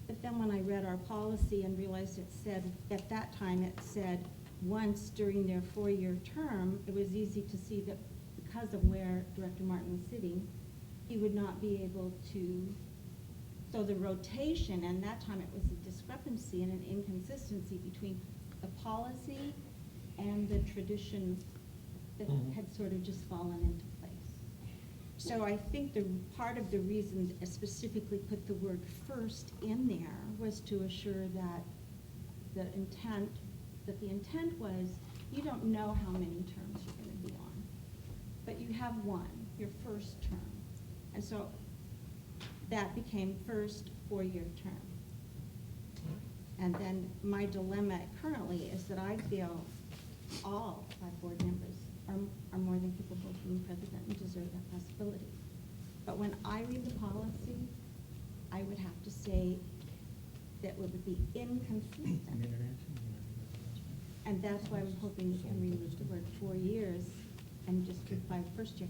A: But then when I read our policy and realized it said, at that time, it said once during their 4-year term, it was easy to see that because of where Director Martin was sitting, he would not be able to, so the rotation, and that time it was a discrepancy and an inconsistency between the policy and the tradition that had sort of just fallen into place. So I think the part of the reason I specifically put the word first in there was to assure that the intent was, you don't know how many terms you're going to be on, but you have one, your first term. And so that became first 4-year term. And then my dilemma currently is that I feel all 5 board members are more than capable of being president and deserve that possibility. But when I read the policy, I would have to say that it would be inconsistent. And that's why I'm hoping you can remove the word 4 years and just keep 5 first year.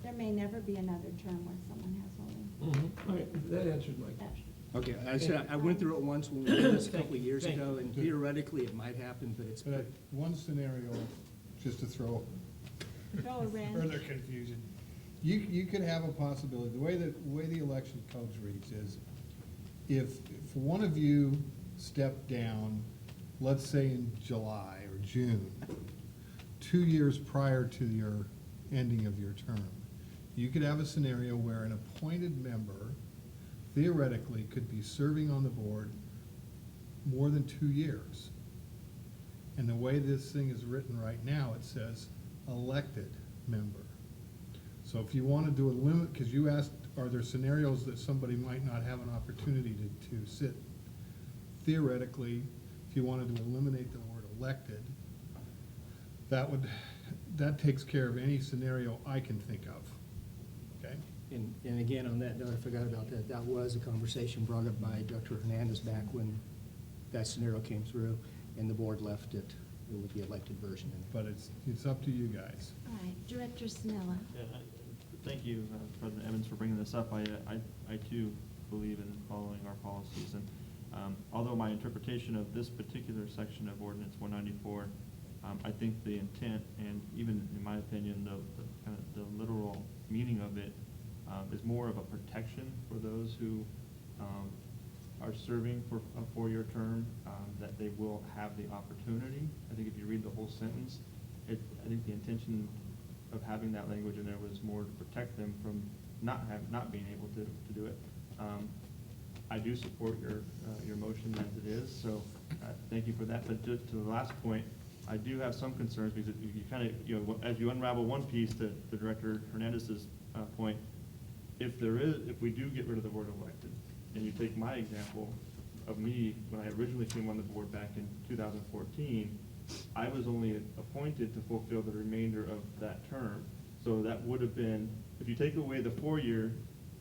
A: There may never be another term where someone has only.
J: All right, that answered my question.
F: Okay, I said, I went through it once when we did this a couple of years
J: Thank you.
F: ago, and theoretically it might happen, but it's.
L: But one scenario, just to throw
A: Throw a wrench.
L: further confusion. You could have a possibility, the way the election codes reads is, if one of you stepped down, let's say in July or June, 2 years prior to your ending of your term, you could have a scenario where an appointed member theoretically could be serving on the board more than 2 years. And the way this thing is written right now, it says elected member. So if you want to do a limit, because you asked, are there scenarios that somebody might not have an opportunity to sit? Theoretically, if you wanted to eliminate the word elected, that takes care of any scenario I can think of, okay?
F: And again, on that note, I forgot about that. That was a conversation brought up by Dr. Hernandez back when that scenario came through, and the board left it with the elected version in there.
L: But it's up to you guys.
A: All right, Director Snella.
H: Yeah, thank you, President Evans, for bringing this up. I too believe in following our policies, and although my interpretation of this particular section of Ordinance 194, I think the intent, and even in my opinion, the literal meaning of it is more of a protection for those who are serving for a 4-year term, that they will have the opportunity. I think if you read the whole sentence, I think the intention of having that language in there was more to protect them from not being able to do it. I do support your motion as it is, so thank you for that. But to the last point, I do have some concerns because you kind of, as you unravel one piece to Director Hernandez's point, if we do get rid of the word elected, and you take my example of me, when I originally came on the board back in 2014, I was only appointed to fulfill the remainder of that term. So that would have been, if you take away the 4-year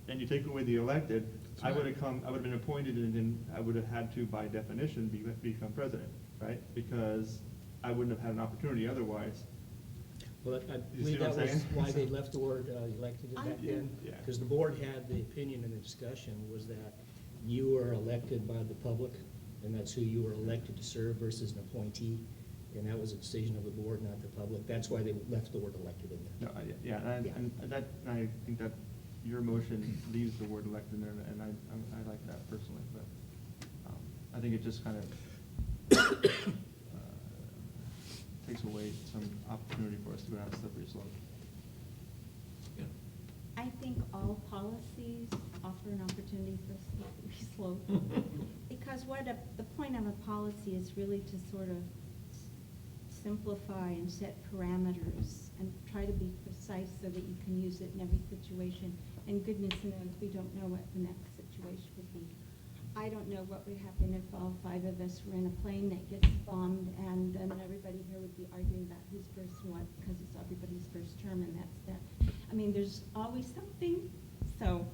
H: and you take away the elected, I would have been appointed, and then I would have had to, by definition, become president, right? Because I wouldn't have had an opportunity otherwise.
F: Well, I
H: You see
F: believe
H: what
F: that
H: I'm
F: was
H: saying?
F: why they left the word elected in
A: I
F: back
A: think-
F: then.
H: Yeah.
F: Because the board had the opinion in the discussion was that you were elected by the public, and that's who you were elected to serve versus an appointee. And that was a decision of the board, not the public. That's why they left the word elected in there.
H: No, and I think that your motion leaves the word elected in there, and I like that personally, but I think it just kind of takes away some opportunity for us to go down a slippery slope.
J: Yeah.
A: I think all policies offer an opportunity for a slippery slope. Because the point of a policy is really to sort of simplify and set parameters and try to be precise so that you can use it in every situation. And goodness knows, we don't know what the next situation would be. I don't know what would happen if all 5 of us were in a plane that gets bombed, and then everybody here would be arguing about who's first and what, because it's everybody's first term, and that's that. I mean, there's always something. So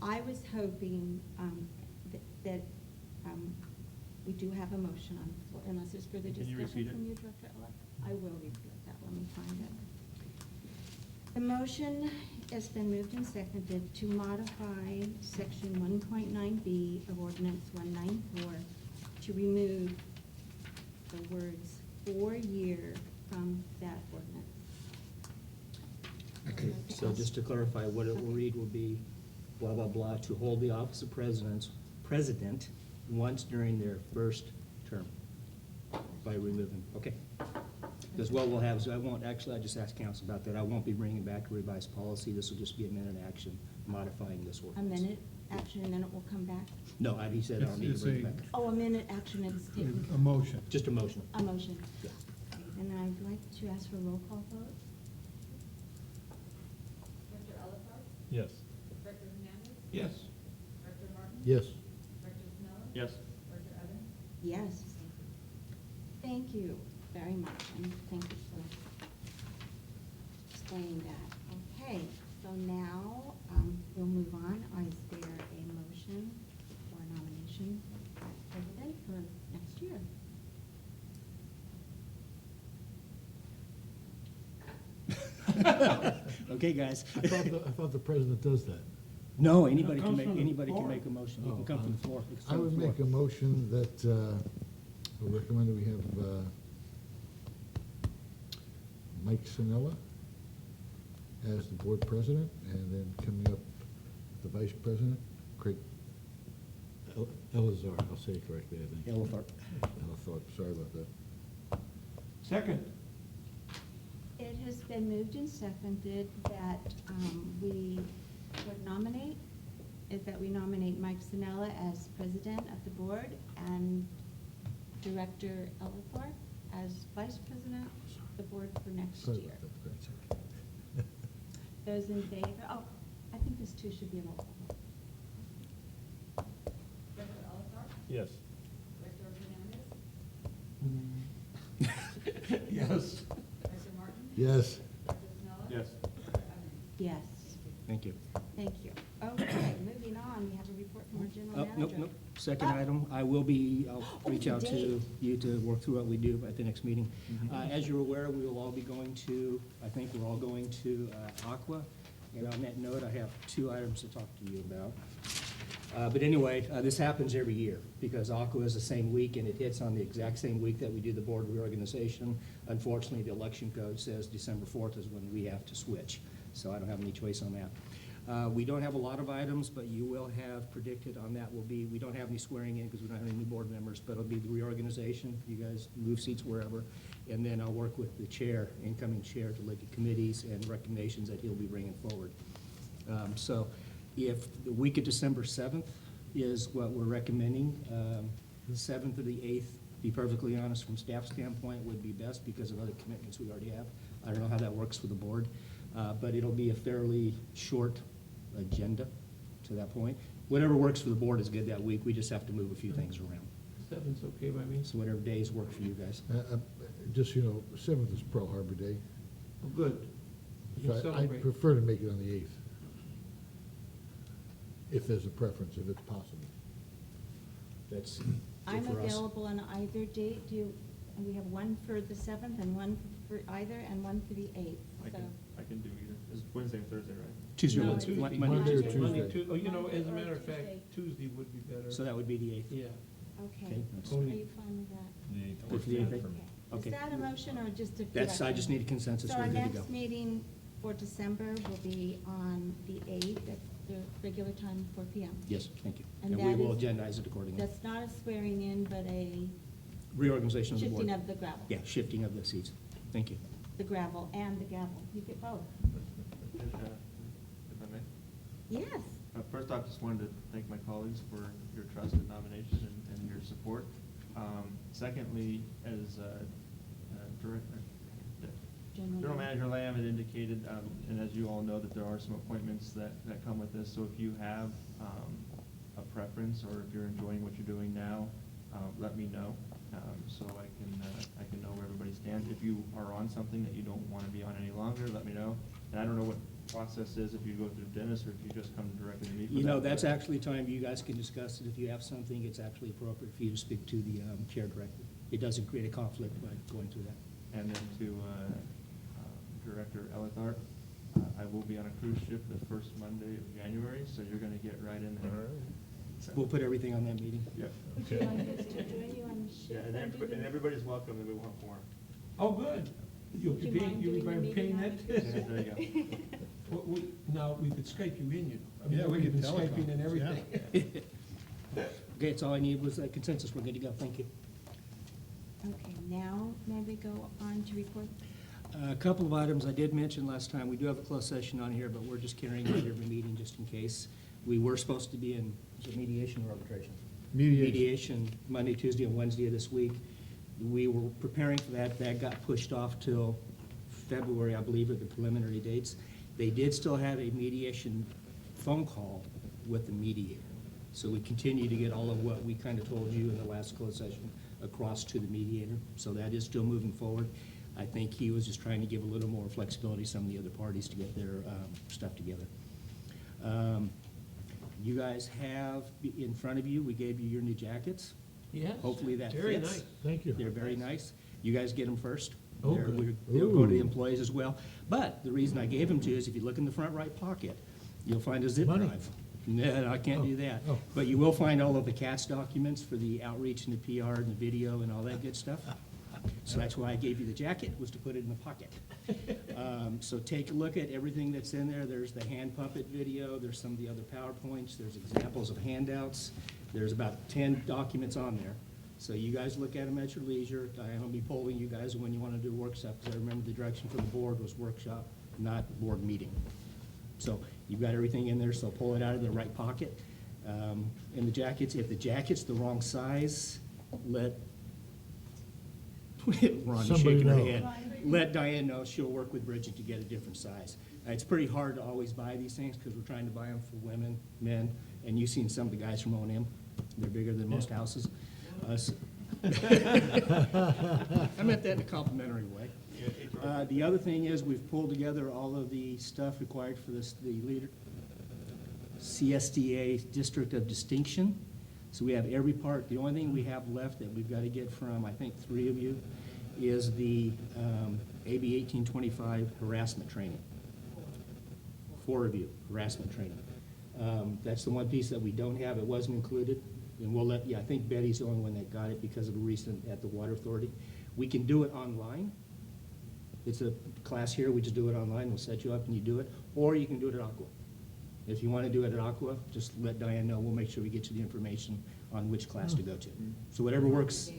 A: I was hoping that we do have a motion on the floor, unless there's further
H: Can you
A: discussion
H: repeat it?
A: from you, Director Elect. I will repeat that. Let me find it. The motion has been moved and seconded to modify section 1.9B of ordinance 194 to remove the words "4-year" from that ordinance.
F: Okay, so just to clarify, what it will read will be blah, blah, blah, to hold the office of president once during their first term by removing, okay? Because what we'll have is, I just asked council about that, I won't be bringing back a revised policy, this will just be a minute action modifying this
A: A
F: ordinance.
A: minute action and then it will come back?
F: No, he said I don't need to
L: It's
F: bring it
L: a-
F: back.
A: Oh, a minute action is taken.
L: A motion.
F: Just a motion.
A: A motion.
F: Yeah.
A: Okay, then I'd like to ask for a roll call vote.
D: Director Elefart?
K: Yes.
D: Director Hernandez?
J: Yes.
D: Director Martin?
B: Yes.
D: Director Pinella?
H: Yes.
D: Director Evans?
A: Yes. Thank you very much, and thank you for explaining that. Okay, so now, we'll move on. Is there a motion or nomination as president for next year?
F: Okay, guys.
B: I thought the president does that.
F: No, anybody can
J: comes
F: make,
J: from the
F: anybody can
J: floor.
F: make a motion, it
B: Oh,
F: can come from the floor. It's
B: I
F: from the
B: would
F: floor.
B: make a motion that, we recommend that we have Mike Sinella as the board president, and then coming up, the vice president, Craig Elazar, I'll say it correctly, I think.
F: Elefart.
B: Elazar, sorry about that.
J: Second.
A: It has been moved and seconded that we would nominate, is that we nominate Mike Sinella as president of the board and Director Elefort as vice president of the board for next
B: Sorry
A: year.
B: about that, Craig.
A: Those in favor, oh, I think this too should be a roll call vote.
D: Director Elefart?
K: Yes.
D: Director Hernandez?
J: Yes.
D: Director Martin?
B: Yes.
D: Director Pinella?
H: Yes.
D: Director Evans?
A: Yes,
F: Thank you.
A: thank you. Okay, moving on, we have a report from our general
F: Oh,
A: manager.
F: nope. Second
A: Ah.
F: item, I'll reach
A: the
F: out to
A: date.
F: you to work through what we do at the next meeting. As you're aware, we will all be going to, I think we're all going to Aqua. And on that note, I have 2 items to talk to you about. But anyway, this happens every year because Aqua is the same week and it hits on the exact same week that we do the board reorganization. Unfortunately, the election code says December 4th is when we have to switch, so I don't have any choice on that. We don't have a lot of items, but you will have predicted on that will be, we don't have any swearing in because we don't have any new board members, but it'll be the reorganization. You guys move seats wherever. And then I'll work with the chair, incoming chair, to look at committees and recommendations that he'll be bringing forward. So if the week of December 7th is what we're recommending, the 7th or the 8th, to be perfectly honest, from staff standpoint, would be best because of other commitments we already have. I don't know how that works for the board, but it'll be a fairly short agenda to that point. Whatever works for the board is good that week, we just have to move a few things around.
J: 7's okay by me.
F: So whatever days work for you guys.
B: Just, so you know, 7th is Pearl Harbor Day,
J: Oh, good. You
B: so
J: can
B: I
J: celebrate.
B: prefer to make it on the 8th. If there's a preference, if it's possible.
F: That's
A: I'm
F: good for us.
A: available on either date. And we have one for the 7th and one for either and one for the 8th, so.
H: I can do either. It's Wednesday and Thursday, right?
F: Tuesday,
A: No,
F: Wednesday,
A: it's
F: Monday,
B: Monday or
F: Tuesday.
B: Tuesday.
J: Oh, you know, as a
A: Monday or
J: matter of fact,
A: Tuesday.
J: Tuesday would be better.
F: So that would be the 8th.
J: Yeah.
A: Okay.
F: Okay, that's-
A: Are you fine with that?
F: Good for the 8th?
A: Okay.
F: Okay.
A: Is that a motion or just a?
F: That's, I just
A: direction?
F: need a consensus,
A: So
F: we're
A: our
F: good to go.
A: next meeting for December will be on the 8th at the regular time, 4 PM.
F: Yes, thank you.
A: And
F: And we
A: that
F: will
A: is-
F: agendize it accordingly.
A: That's not a swearing in, but a
F: Reorganization of the board.
A: shifting of the gravel.
F: Yeah, shifting of the seats. Thank you.
A: The gravel and the gavel. You get both.
H: If I may.
A: Yes.
H: First off, just wanted to thank my colleagues for your trust and nomination and your support. Secondly, as General Manager Lamb had indicated, and as you all know, that there are some appointments that come with this, so if you have a preference, or if you're enjoying what you're doing now, let me know, so I can know where everybody stands. If you are on something that you don't want to be on any longer, let me know. And I don't know what process is, if you go through Dennis, or if you just come directly to me for
F: You know,
H: that,
F: that's
H: but-
F: actually time you guys can discuss it. If you have something, it's actually appropriate for you to speak to the chair directly. It doesn't create a conflict by going through that.
H: And then to Director Elethart, I will be on a cruise ship the first Monday of January, so you're gonna get right in there. So-
F: We'll put everything on that meeting.
H: Yeah.
A: Would you like us to join you on the
H: Yeah,
A: ship?
H: and
A: or do
H: everybody,
A: the-
H: and everybody's welcome, and we will have more.
J: Oh, good. You'll
A: Would
J: be
A: you
J: paying,
A: mind
J: you'll be
A: doing the
J: paying
A: meeting
J: that?
A: on the
H: There you go.
J: Now, we could Skype you in, you know. I mean,
L: Yeah, we
J: we've
L: could
J: been Skyping and
L: teleconference, yeah.
J: everything.
F: Okay, that's all I need was that consensus. We're good to go. Thank you.
A: Okay, now may we go on to report?
F: A couple of items I did mention last time. We do have a closed session on here, but we're just carrying it every meeting just in case. We were supposed to be in, is it mediation or arbitration? Mediation Monday, Tuesday, and Wednesday of this week. We were preparing for that. That got pushed off till February, I believe, at the preliminary dates. They did still have a mediation phone call with the mediator. So we continue to get all of what we kind of told you in the last closed session across to the mediator. So that is still moving forward. I think he was just trying to give a little more flexibility to some of the other parties to get their stuff together. You guys have in front of you, we gave you your new jackets.
J: Yes.
F: Hopefully that
J: Very
F: fits.
J: nice.
B: Thank you.
F: They're very nice. You guys get them first.
J: Oh,
F: They're-
J: good.
F: They'll go to the
B: Ooh.
F: employees as well. But the reason I gave them to you is if you look in the front right pocket, you'll find a zip
B: Money.
F: drive. No, I can't do that.
B: Oh.
F: But you will find all of the CATS documents for the outreach and the PR and the video and all that good stuff. So that's why I gave you the jacket, was to put it in the pocket. So take a look at everything that's in there. There's the hand puppet video, there's some of the other PowerPoints, there's examples of handouts. There's about 10 documents on there. So you guys look at them at your leisure. I'll be polling you guys when you want to do workshop, because I remember the direction from the board was workshop, not board meeting. So you've got everything in there, so pull it out of the right pocket. And the jackets, if the jacket's the wrong size, let, Ronnie's
B: Somebody
F: shaking her
B: know.
F: head. Let Diane know, she'll work with Bridget to get a different size. It's pretty hard to always buy these things, because we're trying to buy them for women, men, and you've seen some of the guys from O&M. They're bigger than most houses. Us. I meant that in a complimentary way. The other thing is, we've pulled together all of the stuff required for this, the leader, CSDA District of Distinction. So we have every part. The only thing we have left that we've got to get from, I think, 3 of you, is the AB 1825 harassment training. 4 of you, harassment training. That's the one piece that we don't have. It wasn't included. And we'll let, I think Betty's the only one that got it because of a recent at the Water Authority. We can do it online. It's a class here, we just do it online, we'll set you up and you do it, or you can do it at Aqua. If you want to do it at Aqua, just let Diane know, we'll make sure we get you the information on which class to go to. So whatever works.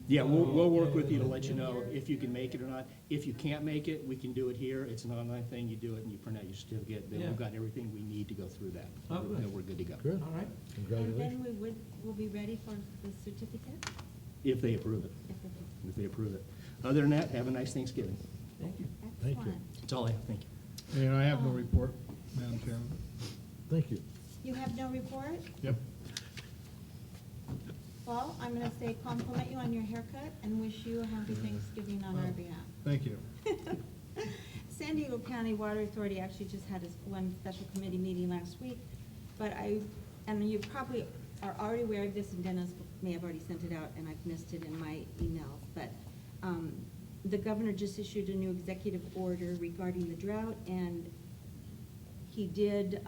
F: Yeah, we'll work with you to let you know if you can make it or not. If you can't make it, we can do it here. It's an online thing, you do it and you print out your certificate, then
J: Yeah.
F: we've got everything we need to go through that.
J: Oh, good.
F: Then we're good to go.
B: Good.
J: All right.
A: And
B: Congratulations.
A: then we'll be ready for the certificate?
F: If they approve it,
A: If it is.
F: if they approve it. Other than that, have a nice Thanksgiving.
J: Thank you.
B: Thank you.
A: Excellent.
F: That's all I have, thank you.
L: And I have no report, Madam Chairman.
B: Thank you.
A: You have no report?
L: Yep.
A: Well, I'm gonna say compliment you on your haircut and wish you a happy Thanksgiving on our behalf.
L: Thank you.
A: San Diego County Water Authority actually just had one special committee meeting last week, but and you probably are already aware of this, and Dennis may have already sent it out, and I've missed it in my emails, but the governor just issued a new executive order regarding the drought, and he did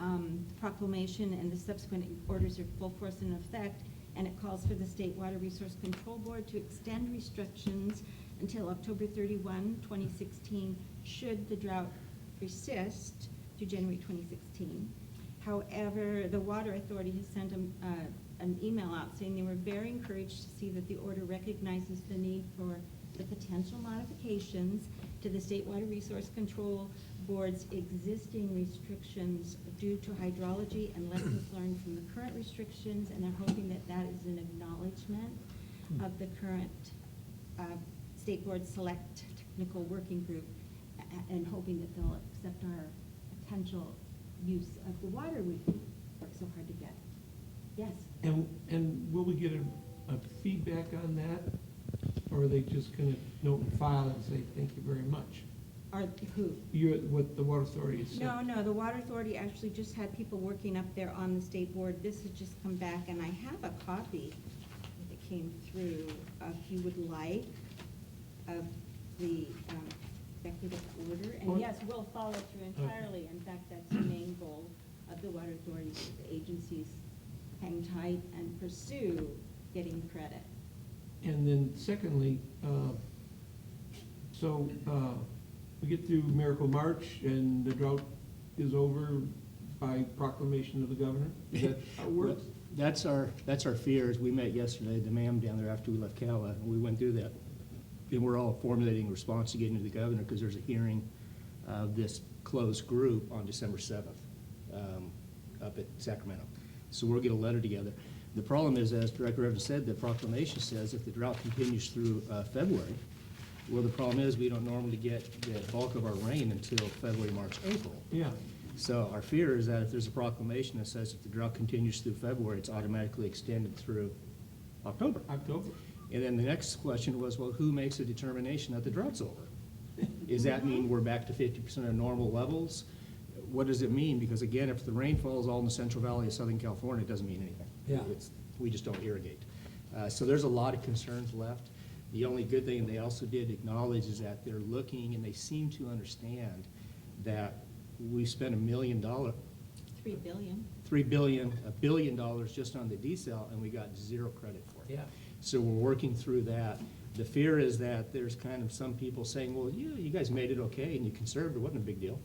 A: proclamation, and the subsequent orders are full force and effect, and it calls for the State Water Resource Control Board to extend restrictions until October 31, 2016, should the drought persist to January 2016. However, the Water Authority has sent an email out saying they were very encouraged to see that the order recognizes the need for the potential modifications to the State Water Resource Control Board's existing restrictions due to hydrology and lessons learned from the current restrictions, and they're hoping that that is an acknowledgement of the current State Board Select Technical Working Group, and hoping that they'll accept our potential use of the water we work so hard to get. Yes?
J: And will we get a feedback on that? Or are they just gonna note and file and say, thank you very much?
A: Or who?
J: What the Water Authority has said?
A: No, the Water Authority actually just had people working up there on the state board. This has just come back, and I have a copy that came through, if you would like, of the executive order.
J: Well-
A: And yes, we'll follow through entirely. In fact, that's the main goal of the water authority, so the agencies hang tight and pursue getting credit.
J: And then secondly, we get through Miracle March and the drought is over by proclamation of the governor? Is that how it works?
F: That's our fear. As we met yesterday, the ma'am down there after we left Cala, and we went through that. And we're all formulating a response to getting to the governor, because there's a hearing of this closed group on December 7th, up at Sacramento. So we'll get a letter together. The problem is, as Director Evans said, the proclamation says if the drought continues through February, well, the problem is we don't normally get the bulk of our rain until February, March, April.
J: Yeah.
F: So our fear is that if there's a proclamation that says if the drought continues through February, it's automatically extended through October.
J: October.
F: And then the next question was, well, who makes a determination that the drought's over? Does that mean we're back to 50% of normal levels? What does it mean? Because again, if the rain falls all in the Central Valley of Southern California, it doesn't mean anything.
J: Yeah.
F: We just don't irrigate. So there's a lot of concerns left. The only good thing they also did acknowledge is that they're looking, and they seem to understand that we spent $1 million,
A: $3 billion.
F: $1 billion just on the desal, and we got zero credit for it.
J: Yeah.
F: So we're working through that. The fear is that there's kind of some people saying, well, yeah, you guys made it okay, and you conserved, it wasn't a big deal.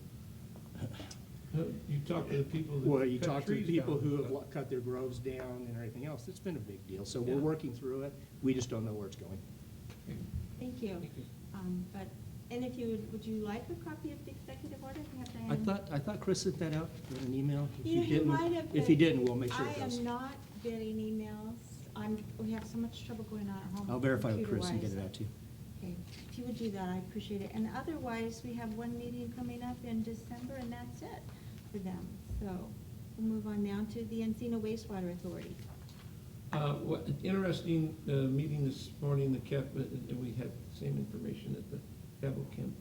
J: You talk to the people that
F: Well, you
J: cut
F: talk to the
J: trees
F: people
J: down,
F: who have
J: but-
F: cut their groves down and everything else, it's been a big deal. So we're
J: Yeah.
F: working through it, we just don't know where it's going.
A: Thank you.
J: Thank you.
A: And if you would you like a copy of the executive order? If you have Diana?
F: I thought Chris sent that out in an email. If
A: You know, he
F: didn't-
A: might have.
F: If he didn't, we'll make sure it
A: I
F: does.
A: am not getting emails. We have so much trouble going on at home.
F: I'll verify with Chris and get it
A: computer-wise.
F: out to you.
A: Okay, if you would do that, I appreciate it. And otherwise, we have one meeting coming up in December, and that's it for them. So we'll move on now to the Encino Wastewater Authority.
J: Interesting meeting this morning, we had the same information at the Cabo Camp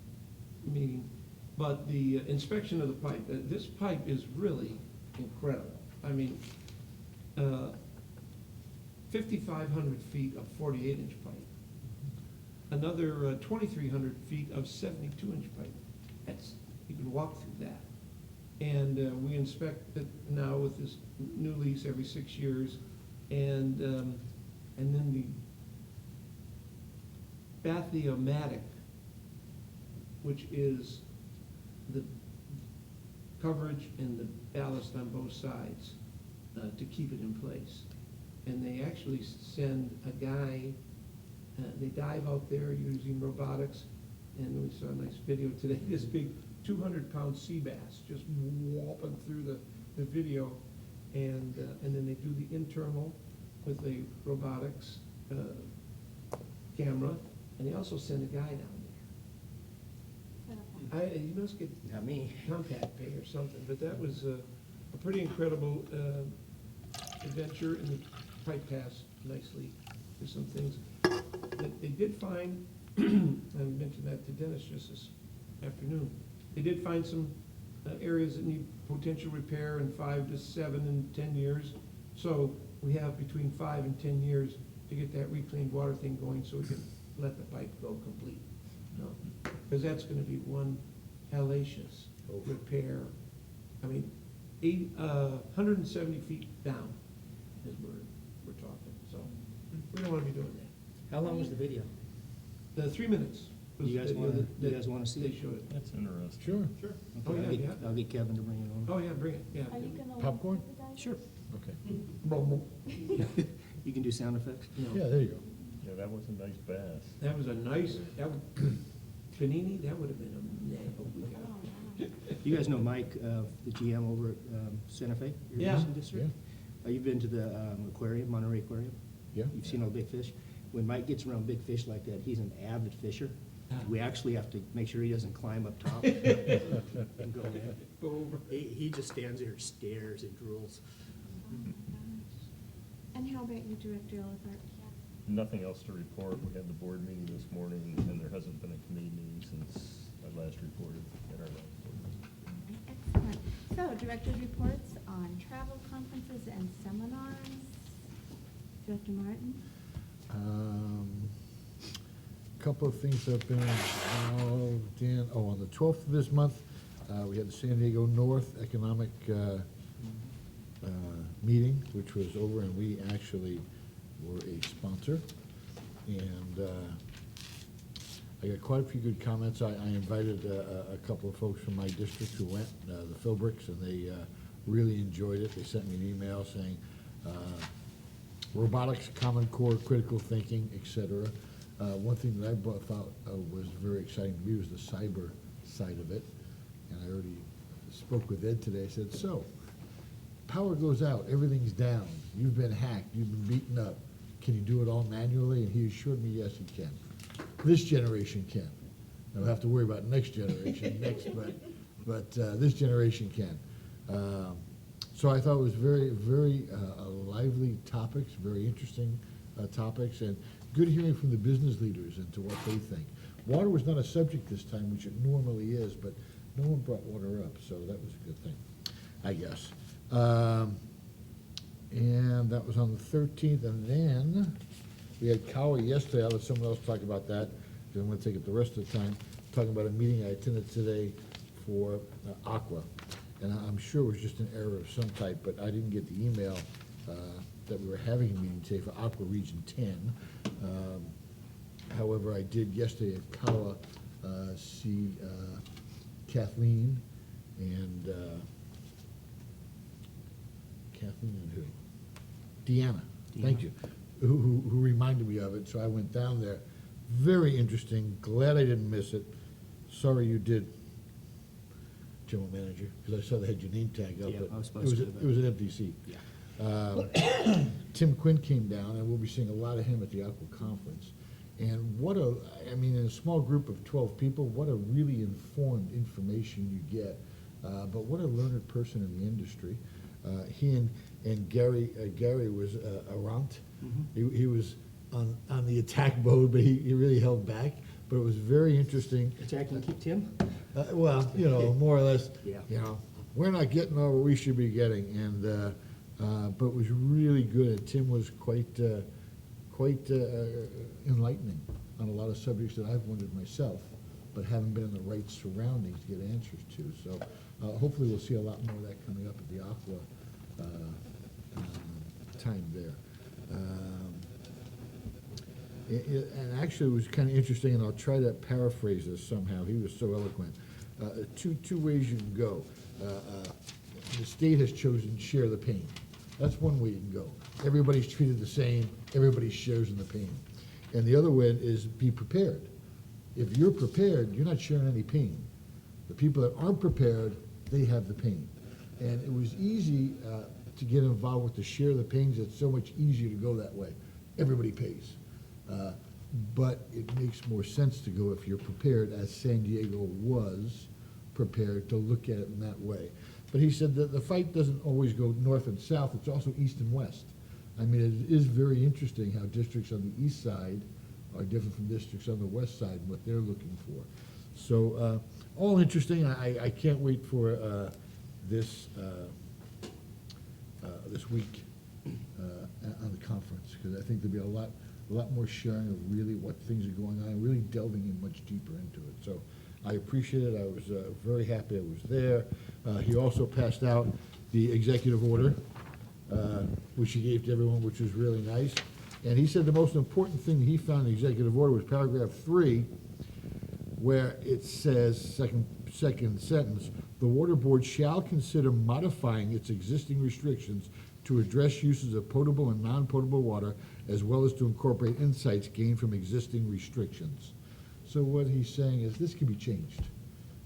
J: meeting. But the inspection of the pipe, this pipe is really incredible. I mean, 5,500 feet of 48-inch pipe. Another 2,300 feet of 72-inch pipe. You can walk through that. And we inspect it now with this new lease every 6 years. And then the bathymatic, which is the coverage and the ballast on both sides to keep it in place. And they actually send a guy, they dive out there using robotics, and we saw a nice video today, this big 200-pound sea bass just whopping through the video, and then they do the internal with a robotics camera, and they also send a guy down there. He must get
F: Not me.
J: compact pay or something, but that was a pretty incredible adventure, and the pipe passed nicely. There's some things that they did find, I mentioned that to Dennis just this afternoon. They did find some areas that need potential repair in 5 to 7 and 10 years. So we have between 5 and 10 years to get that reclaimed water thing going, so we can let the pipe go complete. Because that's gonna be one hellacious repair. I mean, 170 feet down is where we're talking, so we don't wanna be doing that.
F: How long was the video?
J: The 3 minutes. was
F: You guys
J: the-
F: wanna-
J: that
F: you guys wanna see
J: They
F: it?
J: showed it.
K: That's interesting.
B: Sure.
I: Sure.
J: Oh,
F: Okay,
J: yeah,
F: I'll get Kevin to bring it on.
J: Oh, yeah, bring it, yeah.
A: Are you gonna?
B: Popcorn?
F: Sure.
B: Okay.
F: You can do sound effects?
B: Yeah, there you go.
K: Yeah, that was a nice bass.
J: That was a nice, panini, that would have been a nail.
F: You guys know Mike, the GM over at Santa Fe
J: Yeah.
F: Irrigation District? You've been to the aquarium, Monterey Aquarium?
B: Yeah.
F: You've seen all the big fish? When Mike gets around big fish like that, he's an avid fisher. We actually have to make sure he doesn't climb up top and go in.
J: Go over.
F: He just stands there, stares and drools.
A: And how about you, Director Elizabeth?
K: Nothing else to report. We had the board meeting this morning, and there hasn't been a committee meeting since I last reported at our last board meeting.
A: Excellent. So, director's reports on travel, conferences, and seminars. Director Martin?
B: couple of things have been involved in, on the 12th of this month, we had the San Diego North Economic meeting, which was over, and we actually were a sponsor. And I got quite a few good comments. I invited a couple of folks from my district who went, the Philbricks, and they really enjoyed it. They sent me an email saying, robotics, Common Core, critical thinking, et cetera. One thing that I thought was very exciting to me was the cyber side of it. And I already spoke with Ed today. I said, so, power goes out, everything's down, you've been hacked, you've been beaten up. Can you do it all manually? And he assured me, yes, he can. This generation can. I don't have to worry about next generation, but this generation can. So I thought it was very, very lively topics, very interesting topics, and good hearing from the business leaders into what they think. Water was not a subject this time, which it normally is, but no one brought water up, so that was a good thing, I guess. And that was on the 13th, and then we had Kawa yesterday. I'll let someone else talk about that, because I'm going to take it the rest of the time, talking about a meeting I attended today for Aqua. And I'm sure it was just an error of some type, but I didn't get the email that we were having a meeting today for Aqua Region 10. However, I did yesterday at Kawa see Kathleen and who? Deanna, thank you, who reminded me of it, so I went down there. Very interesting, glad I didn't miss it. Sorry you did, General Manager, because I saw they had your name tag up,
F: Yeah,
B: but
F: I was supposed to,
B: it
F: but-
B: was an empty seat.
F: Yeah.
B: Tim Quinn came down, and we'll be seeing a lot of him at the Aqua Conference. And in a small group of 12 people, what a really informed information you get. But what a learned person in the industry. He and Gary was around. He was on the attack mode, but he really held back. But it was very interesting.
F: Attacking keep Tim?
B: Well, more or less,
F: Yeah.
B: we're not getting all what we should be getting. And but it was really good. Tim was quite enlightening on a lot of subjects that I've wondered myself, but haven't been in the right surroundings to get answers to. So hopefully we'll see a lot more of that coming up at the Aqua time there. And actually it was kind of interesting, and I'll try to paraphrase this somehow. He was so eloquent. Two ways you can go. The state has chosen share the pain. That's one way you can go. Everybody's treated the same, everybody shares in the pain. And the other way is be prepared. If you're prepared, you're not sharing any pain. The people that aren't prepared, they have the pain. And it was easy to get involved with the share the pains. It's so much easier to go that way. Everybody pays. But it makes more sense to go if you're prepared, as San Diego was prepared, to look at it in that way. But he said that the fight doesn't always go north and south, it's also east and west. I mean, it is very interesting how districts on the east side are different from districts on the west side and what they're looking for. So, all interesting. I can't wait for this week on the conference, because I think there'll be a lot more sharing of really what things are going on, really delving in much deeper into it. So I appreciate it. I was very happy I was there. He also passed out the executive order, which he gave to everyone, which was really nice. And he said the most important thing he found in the executive order was paragraph 3, where it says, second sentence, the water board shall consider modifying its existing restrictions to address uses of potable and non-potable water, as well as to incorporate insights gained from existing restrictions. So what he's saying is this can be changed.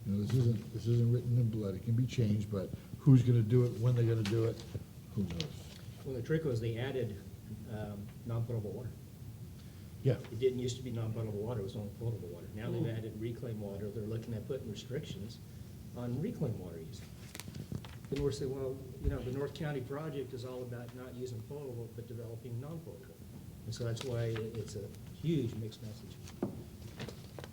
B: This isn't written in blood. It can be changed, but who's going to do it, when they're going to do it, who knows?
F: Well, the trick was they added non-potable water.
B: Yeah.
F: It didn't used to be non-potable water, it was only potable water. Now they've added reclaimed water. They're looking at putting restrictions on reclaimed water use. Then we're saying, well, the North County project is all about not using potable, but developing non-potable. And so that's why it's a huge mixed message.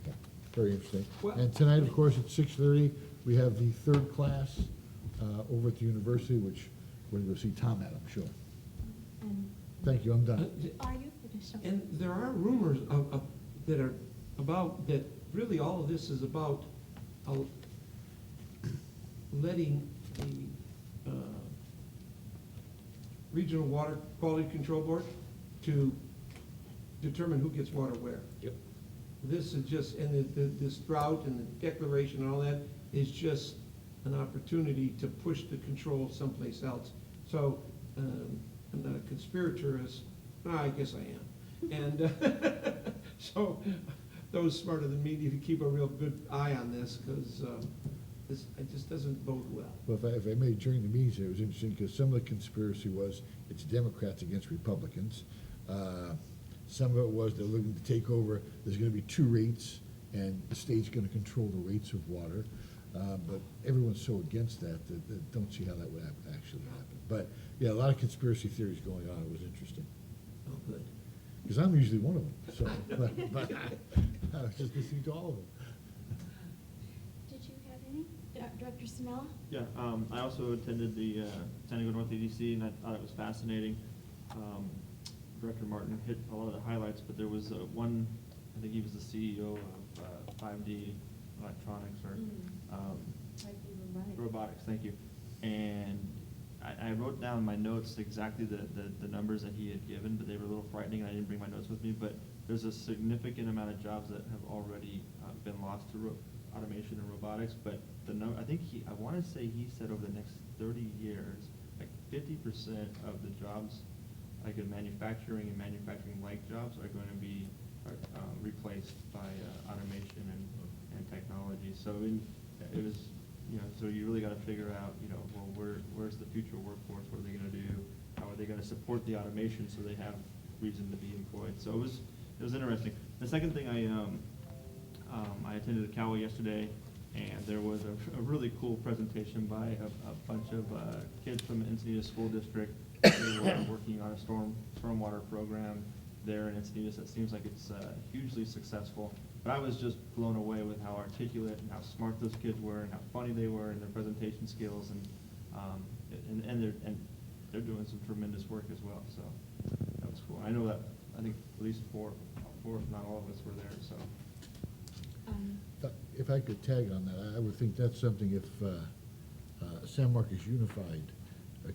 B: Yeah, very interesting.
J: Well-
B: And tonight, of course, at 6:30, we have the third class over at the university, which we're going to go see Tom at, I'm sure.
A: And
B: Thank you, I'm done.
A: are you finished?
J: And there are rumors that are about that, really all of this is about letting the Regional Water Quality Control Board to determine who gets water where.
F: Yep.
J: This is just, and this drought and the declaration and all that is just an opportunity to push the control someplace else. So, I'm not a conspirator, I guess I am. And so, those smarter than me need to keep a real good eye on this, because it just doesn't bode well.
B: Well, if I may, during the meetings, it was interesting, because some of the conspiracy was it's Democrats against Republicans. Some of it was they're looking to take over, there's gonna be two rates, and the state's gonna control the rates of water. But everyone's so against that don't see how that would actually happen. But, yeah, a lot of conspiracy theories going on. It was interesting.
J: Oh, good.
B: Because I'm usually one of them, so, but I was just listening to all of them.
A: Did you have any? Director Sinella?
H: Yeah, I also attended the San Diego North EDC, and I thought it was fascinating. Director Martin hit a lot of the highlights, but there was one, I think he was the CEO of 5D Electronics, or robotics, thank you. And I wrote down my notes exactly the numbers that he had given, but they were a little frightening, and I didn't bring my notes with me, but there's a significant amount of jobs that have already been lost to automation and robotics, but I think I want to say he said over the next 30 years, like 50% of the jobs, like in manufacturing and manufacturing-like jobs, are going to be replaced by automation and technology. So it was, so you really got to figure out, well, where's the future workforce? What are they going to do? How are they going to support the automation so they have reason to be employed? So it was interesting. The second thing, I attended a CAWA yesterday, and there was a really cool presentation by a bunch of kids from the Encinitas School District. They were working on a stormwater program there in Encinitas that seems like it's hugely successful. But I was just blown away with how articulate and how smart those kids were, and how funny they were, and their presentation skills, and they're doing some tremendous work as well. So that was cool. I know that I think at least four, if not all of us, were there. So.
B: If I could tag on that, I would think that's something if San Marcos Unified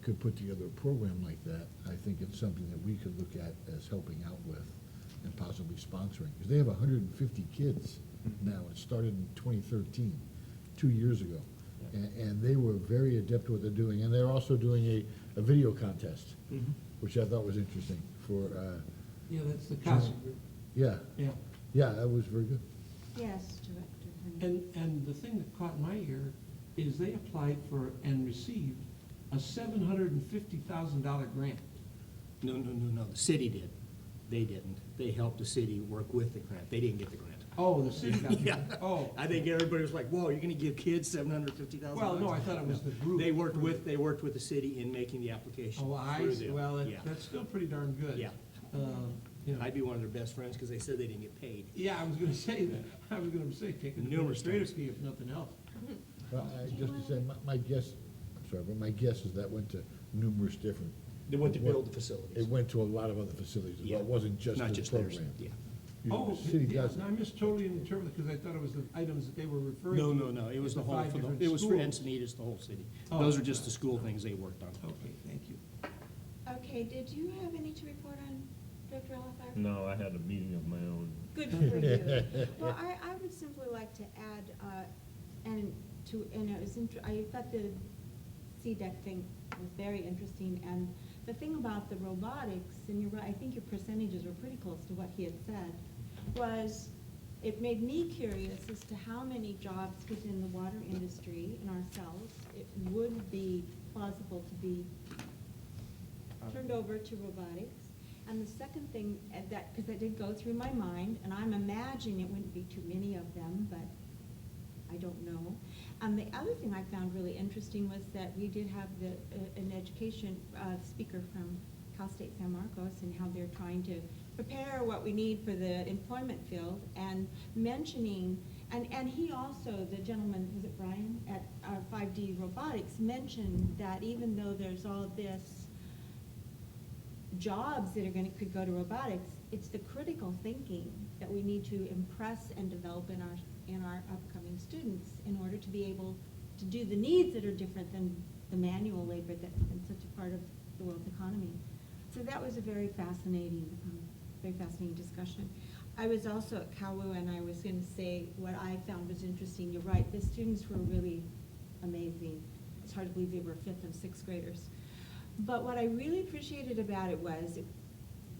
B: could put together a program like that, I think it's something that we could look at as helping out with and possibly sponsoring. Because they have 150 kids now. It started in 2013, 2 years ago. And they were very adept at what they're doing. And they're also doing a video contest, which I thought was interesting for.
J: Yeah, that's the CASA group.
B: Yeah.
J: Yeah.
B: Yeah, that was very good.
A: Yes, Director.
J: And the thing that caught my ear is they applied for and received a $750,000 grant.
F: No, the city did. They didn't. They helped the city work with the grant. They didn't get the grant.
J: Oh, the city got the
F: Yeah.
J: grant. Oh.
F: I think everybody was like, whoa, you're gonna give kids $750,000?
J: Well, no, I thought it was the group.
F: They worked with the city in making the application.
J: Oh, I
F: through
J: see.
F: them.
J: Well,
F: Yeah.
J: that's still pretty darn good.
F: Yeah. I'd be one of their best friends because they said they didn't get paid.
J: Yeah, I was gonna say that. I was gonna say, take an
F: Numerous
J: administrative
F: times.
J: fee if nothing else.
B: Well, just to say, my guess, I'm sorry, but my guess is that went to numerous different.
F: They went to build the facilities.
B: It went to a lot of other facilities as
F: Yeah.
B: well. It wasn't just
F: Not
B: the
F: just theirs,
B: program.
F: yeah.
B: You know,
J: Oh,
B: the city
J: yeah,
B: does.
J: no, I missed totally interpreted because I thought it was the items that they were referring to.
F: No, it was the whole,
J: five different
F: it was for
J: schools.
F: Encinitas, the whole city.
J: Oh.
F: Those are just the school things they worked on.
J: Okay, thank you.
A: Okay, did you have any to report on, Director Oliver?
K: No, I had a meeting of my own.
A: Good for you. Well, I would simply like to add, and it was, I thought the CDEC thing was very interesting, and the thing about the robotics, and you're right, I think your percentages were pretty close to what he had said, was it made me curious as to how many jobs within the water industry and ourselves it would be plausible to be turned over to robotics. And the second thing, because that did go through my mind, and I'm imagining it wouldn't be too many of them, but I don't know. And the other thing I found really interesting was that we did have an education speaker from Cal State San Marcos, and how they're trying to prepare what we need for the employment field, and mentioning, and he also, the gentleman, was it Brian, at 5D Robotics, mentioned that even though there's all this jobs that could go to robotics, it's the critical thinking that we need to impress and develop in our upcoming students in order to be able to do the needs that are different than the manual labor that's been such a part of the world's economy. So that was a very fascinating discussion. I was also at Kawu, and I was going to say what I found was interesting. You're right, the students were really amazing. It's hard to believe they were 5th and 6th graders. But what I really appreciated about it was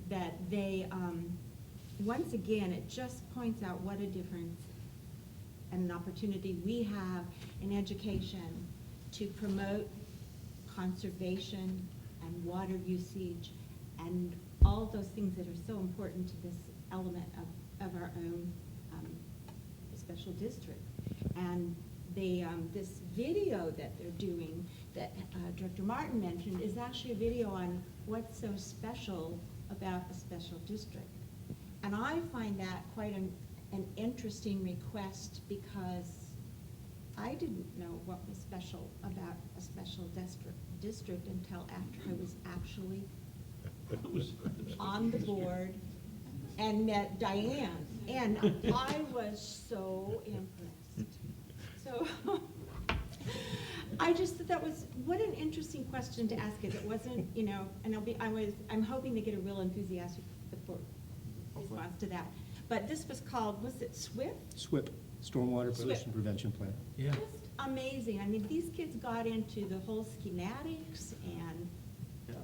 A: that they, once again, it just points out what a difference and an opportunity we have in education to promote conservation and water usage and all of those things that are so important to this element of our own special district. And they, this video that they're doing that Director Martin mentioned is actually a video on what's so special about a special district. And I find that quite an interesting request because I didn't know what was special about a special district until after I was actually on the board and met Diane. And I was so impressed. So I just thought that was, what an interesting question to ask it. It wasn't, you know, and I'm hoping to get a real enthusiastic response to that. But this was called, was it SWIP?
F: SWIP, Stormwater
A: SWIP.
F: Pollution Prevention Plan.
J: Yeah.
A: Just amazing. I mean, these kids got into the whole schematics and
H: Yeah.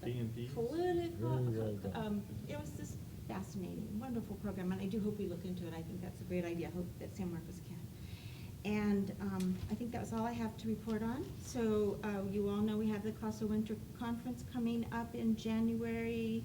A: the
H: DMP.
A: political.
K: Very well done.
A: It was just fascinating, wonderful program, and I do hope we look into it. I think that's a great idea. I hope that San Marcos can. And I think that was all I have to report on. So you all know we have the CASA Winter Conference coming up in January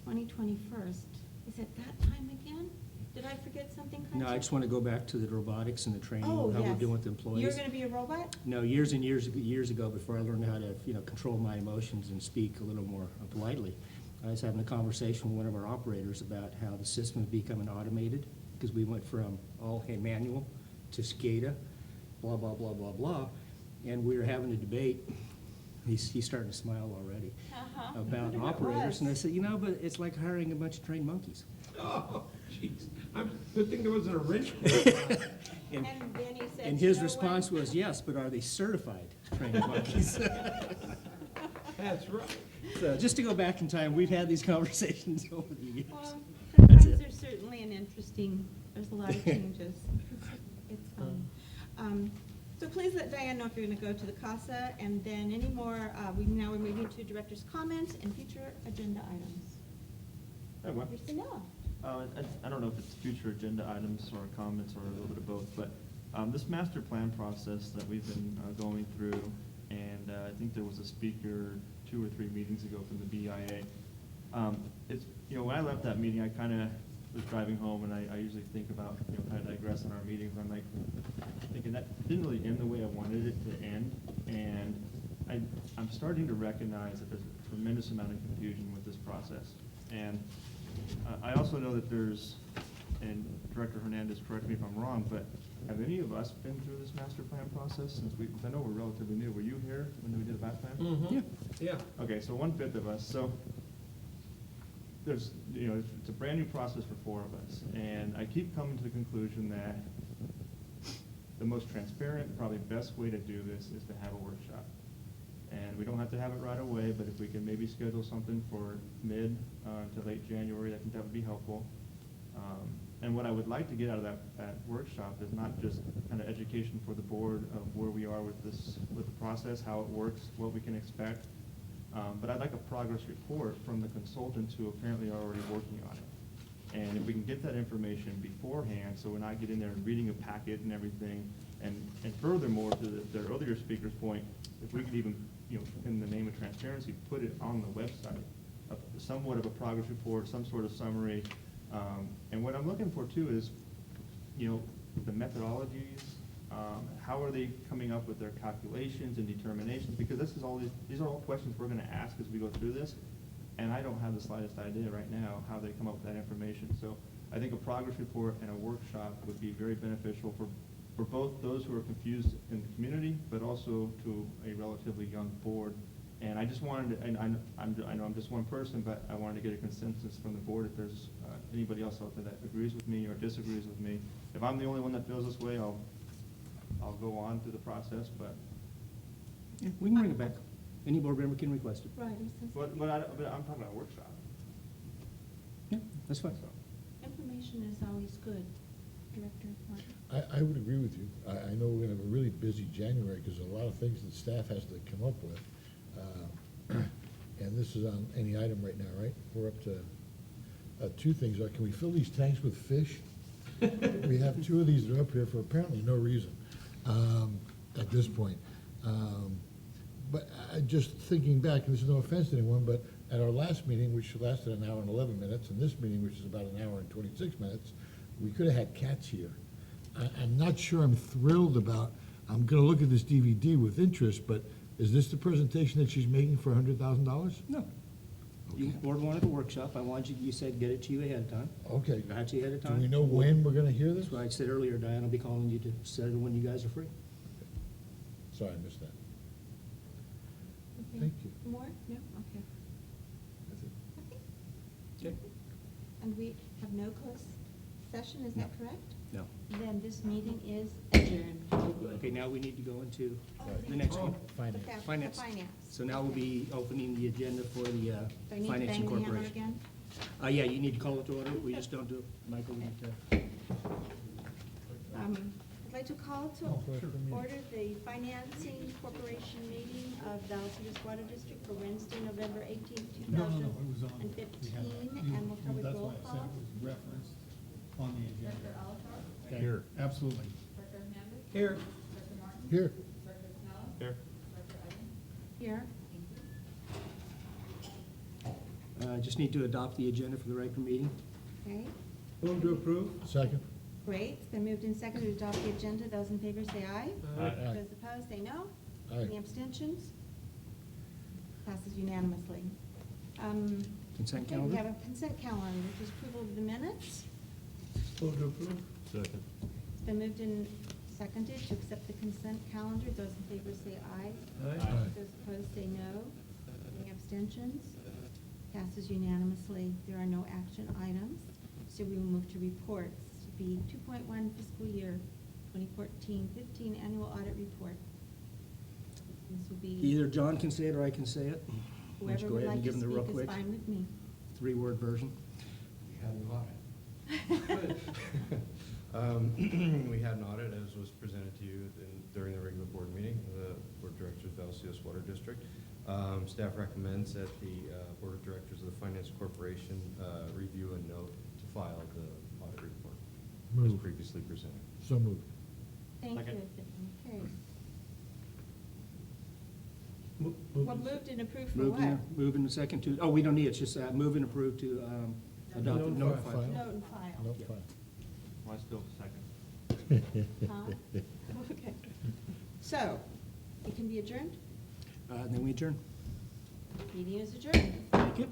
A: 2021. Is it that time again? Did I forget something?
F: No, I just want to go back to the robotics and the training,
A: Oh,
F: how we're
A: yes.
F: doing with employees.
A: You're gonna be a robot?
F: No, years and years ago, before I learned how to, control my emotions and speak a little more politely, I was having a conversation with one of our operators about how the system is becoming automated, because we went from all manual to SCADA, blah, blah, blah, blah, blah, and we were having a debate. He's starting to smile already
A: Uh-huh.
F: about
A: Wonder what it
F: operators, and I
A: was.
F: said, but it's like hiring a bunch of trained monkeys.
J: Oh, jeez. Good thing there wasn't a wrench.
F: And
A: And then he said,
F: And
A: "You
F: his
A: know
F: response
A: what?"
F: was, yes, but are they certified trained monkeys?
J: That's right.
F: So just to go back in time, we've had these conversations over the years.
A: Well,
F: That's
A: sometimes
F: it.
A: there's certainly there's a lot of changes. It's fun. So please let Diane know if you're gonna go to the CASA, and then any more, now we're moving to director's comments and future agenda items.
H: Hi, Mark.
A: Mr. Noah.
H: I don't know if it's future agenda items or comments or a little bit of both, but this master plan process that we've been going through, and I think there was a speaker 2 or 3 meetings ago from the BIA. It's, when I left that meeting, I kind of was driving home, and I usually think about, kind of digress in our meetings. I'm like thinking that didn't really end the way I wanted it to end, and I'm starting to recognize that there's a tremendous amount of confusion with this process. And I also know that there's, and Director Hernandez, correct me if I'm wrong, but have any of us been through this master plan process since I know we're relatively new. Were you here when we did a back plan?
F: Yeah.
J: Yeah.
H: Okay, so 1/5 of us. So there's, it's a brand new process for 4 of us. And I keep coming to the conclusion that the most transparent, probably best way to do this is to have a workshop. And we don't have to have it right away, but if we can maybe schedule something for mid to late January, I think that would be helpful. And what I would like to get out of that workshop is not just kind of education for the board of where we are with the process, how it works, what we can expect. But I'd like a progress report from the consultants who apparently are already working on it. And if we can get that information beforehand, so we're not getting there and reading a packet and everything. And furthermore, to the earlier speaker's point, if we could even, in the name of transparency, put it on the website, somewhat of a progress report, some sort of summary. And what I'm looking for too is, the methodologies, how are they coming up with their calculations and determinations? Because these are all questions we're gonna ask as we go through this, and I don't have the slightest idea right now how they come up with that information. So I think a progress report and a workshop would be very beneficial for both those who are confused in the community, but also to a relatively young board And I just wanted to, and I know I'm just one person, but I wanted to get a consensus from the board if there's anybody else out there that agrees with me or disagrees with me. If I'm the only one that feels this way, I'll go on through the process, but,
F: Yeah, we can bring it back. Any board member can request it.
A: Right, it says.
H: but I'm talking about a workshop.
F: Yeah, that's fine.
A: Information is always good, Director Martin.
B: I would agree with you. I know we're gonna have a really busy January, because a lot of things that staff has to come up with. And this is on any item right now, right? We're up to, two things. Can we fill these tanks with fish? We have two of these that are up here for apparently no reason, at this point. But just thinking back, and this is no offense to anyone, but at our last meeting, which lasted an hour and 11 minutes, and this meeting, which is about an hour and 26 minutes, we could have had cats here. I'm not sure I'm thrilled about, I'm gonna look at this DVD with interest, but is this the presentation that she's making for $100,000?
F: No. You,
B: Okay.
F: board wanted a workshop, I wanted you said get it to you ahead of time.
B: Okay.
F: Got you ahead of
B: Do
F: time.
B: we know when we're gonna hear this?
F: That's why I said earlier, Diane, I'll be calling you to set it when you guys are free.
B: Sorry, I missed that.
A: Okay.
B: Thank you.
A: More? No? Okay.
B: That's it.
A: Okay.
F: Okay.
A: And we have no closed session, is that correct?
F: No.
A: Then this meeting is adjourned.
F: Okay, now we need to go into the next one.
B: Finance.
A: Okay,
F: Finance.
A: Finance.
F: So now we'll be opening the agenda for the
A: Do I need to
F: Finance
A: bang the hammer
F: Incorporation.
A: again?
F: Yeah, you need to call it to order, we just don't do it. Michael, we need to.
A: I'd like to call to order the Financing Corporation meeting of Vallecitos Water District for Wednesday, November 18th,
L: No, it was on. we had that.
A: 2015, and we'll start with roll
L: That's why I said
A: call.
L: it was referenced on the
D: Director
L: agenda.
D: Alatar?
L: Okay,
K: Here.
L: Absolutely.
D: Director Hernandez?
F: Here.
D: Director Martin?
B: Here.
D: Director Pinello?
H: Here.
D: Director Evans?
A: Here.
D: Thank you.
F: Just need to adopt the agenda for the regular meeting.
A: Okay,
F: Move to approve.
B: Second?
A: great. It's been moved and seconded to adopt the agenda. Those in favor say aye.
B: Aye.
A: Those opposed, say no.
B: Aye.
A: Any abstentions? Passes unanimously.
F: Consent
A: Okay, we
F: calendar.
A: have a consent calendar, which is approval of the minutes.
F: Move to approve.
K: Second.
A: It's been moved and seconded to accept the consent calendar. Those in favor say aye.
B: Aye.
A: Those opposed say no. Any abstentions? Passes unanimously. There are no action items, so we will move to reports. To be 2.1 fiscal year 2014-15 annual audit report. This will be,
F: Either John can say it or I can say it. Why don't
A: whoever
F: you go
A: would
F: ahead
A: like
F: and
A: to
F: give them the real
A: speak is
F: quick
A: fine with me.
F: 3-word version.
G: We had an audit. We had an audit, as was presented to you during the regular board meeting, the Board of Directors of Vallecitos Water District. Staff recommends that the Board of Directors of the Finance Corporation review and note to file the audit report as
B: Move.
G: previously presented.
B: So moved.
A: Thank
H: Second.
A: you. Okay. Well, moved and approved for
F: Move
A: what?
F: move in the second to, oh, we don't need it, it's just move and approve to adopt and
B: Notify.
F: notify.
A: Note and file.
B: Nope,
F: Yeah.
B: fine.
H: Well, I still second.
A: Huh? Okay. So, it can be adjourned?
F: Then we adjourn.
A: Meeting is adjourned.
F: Thank you.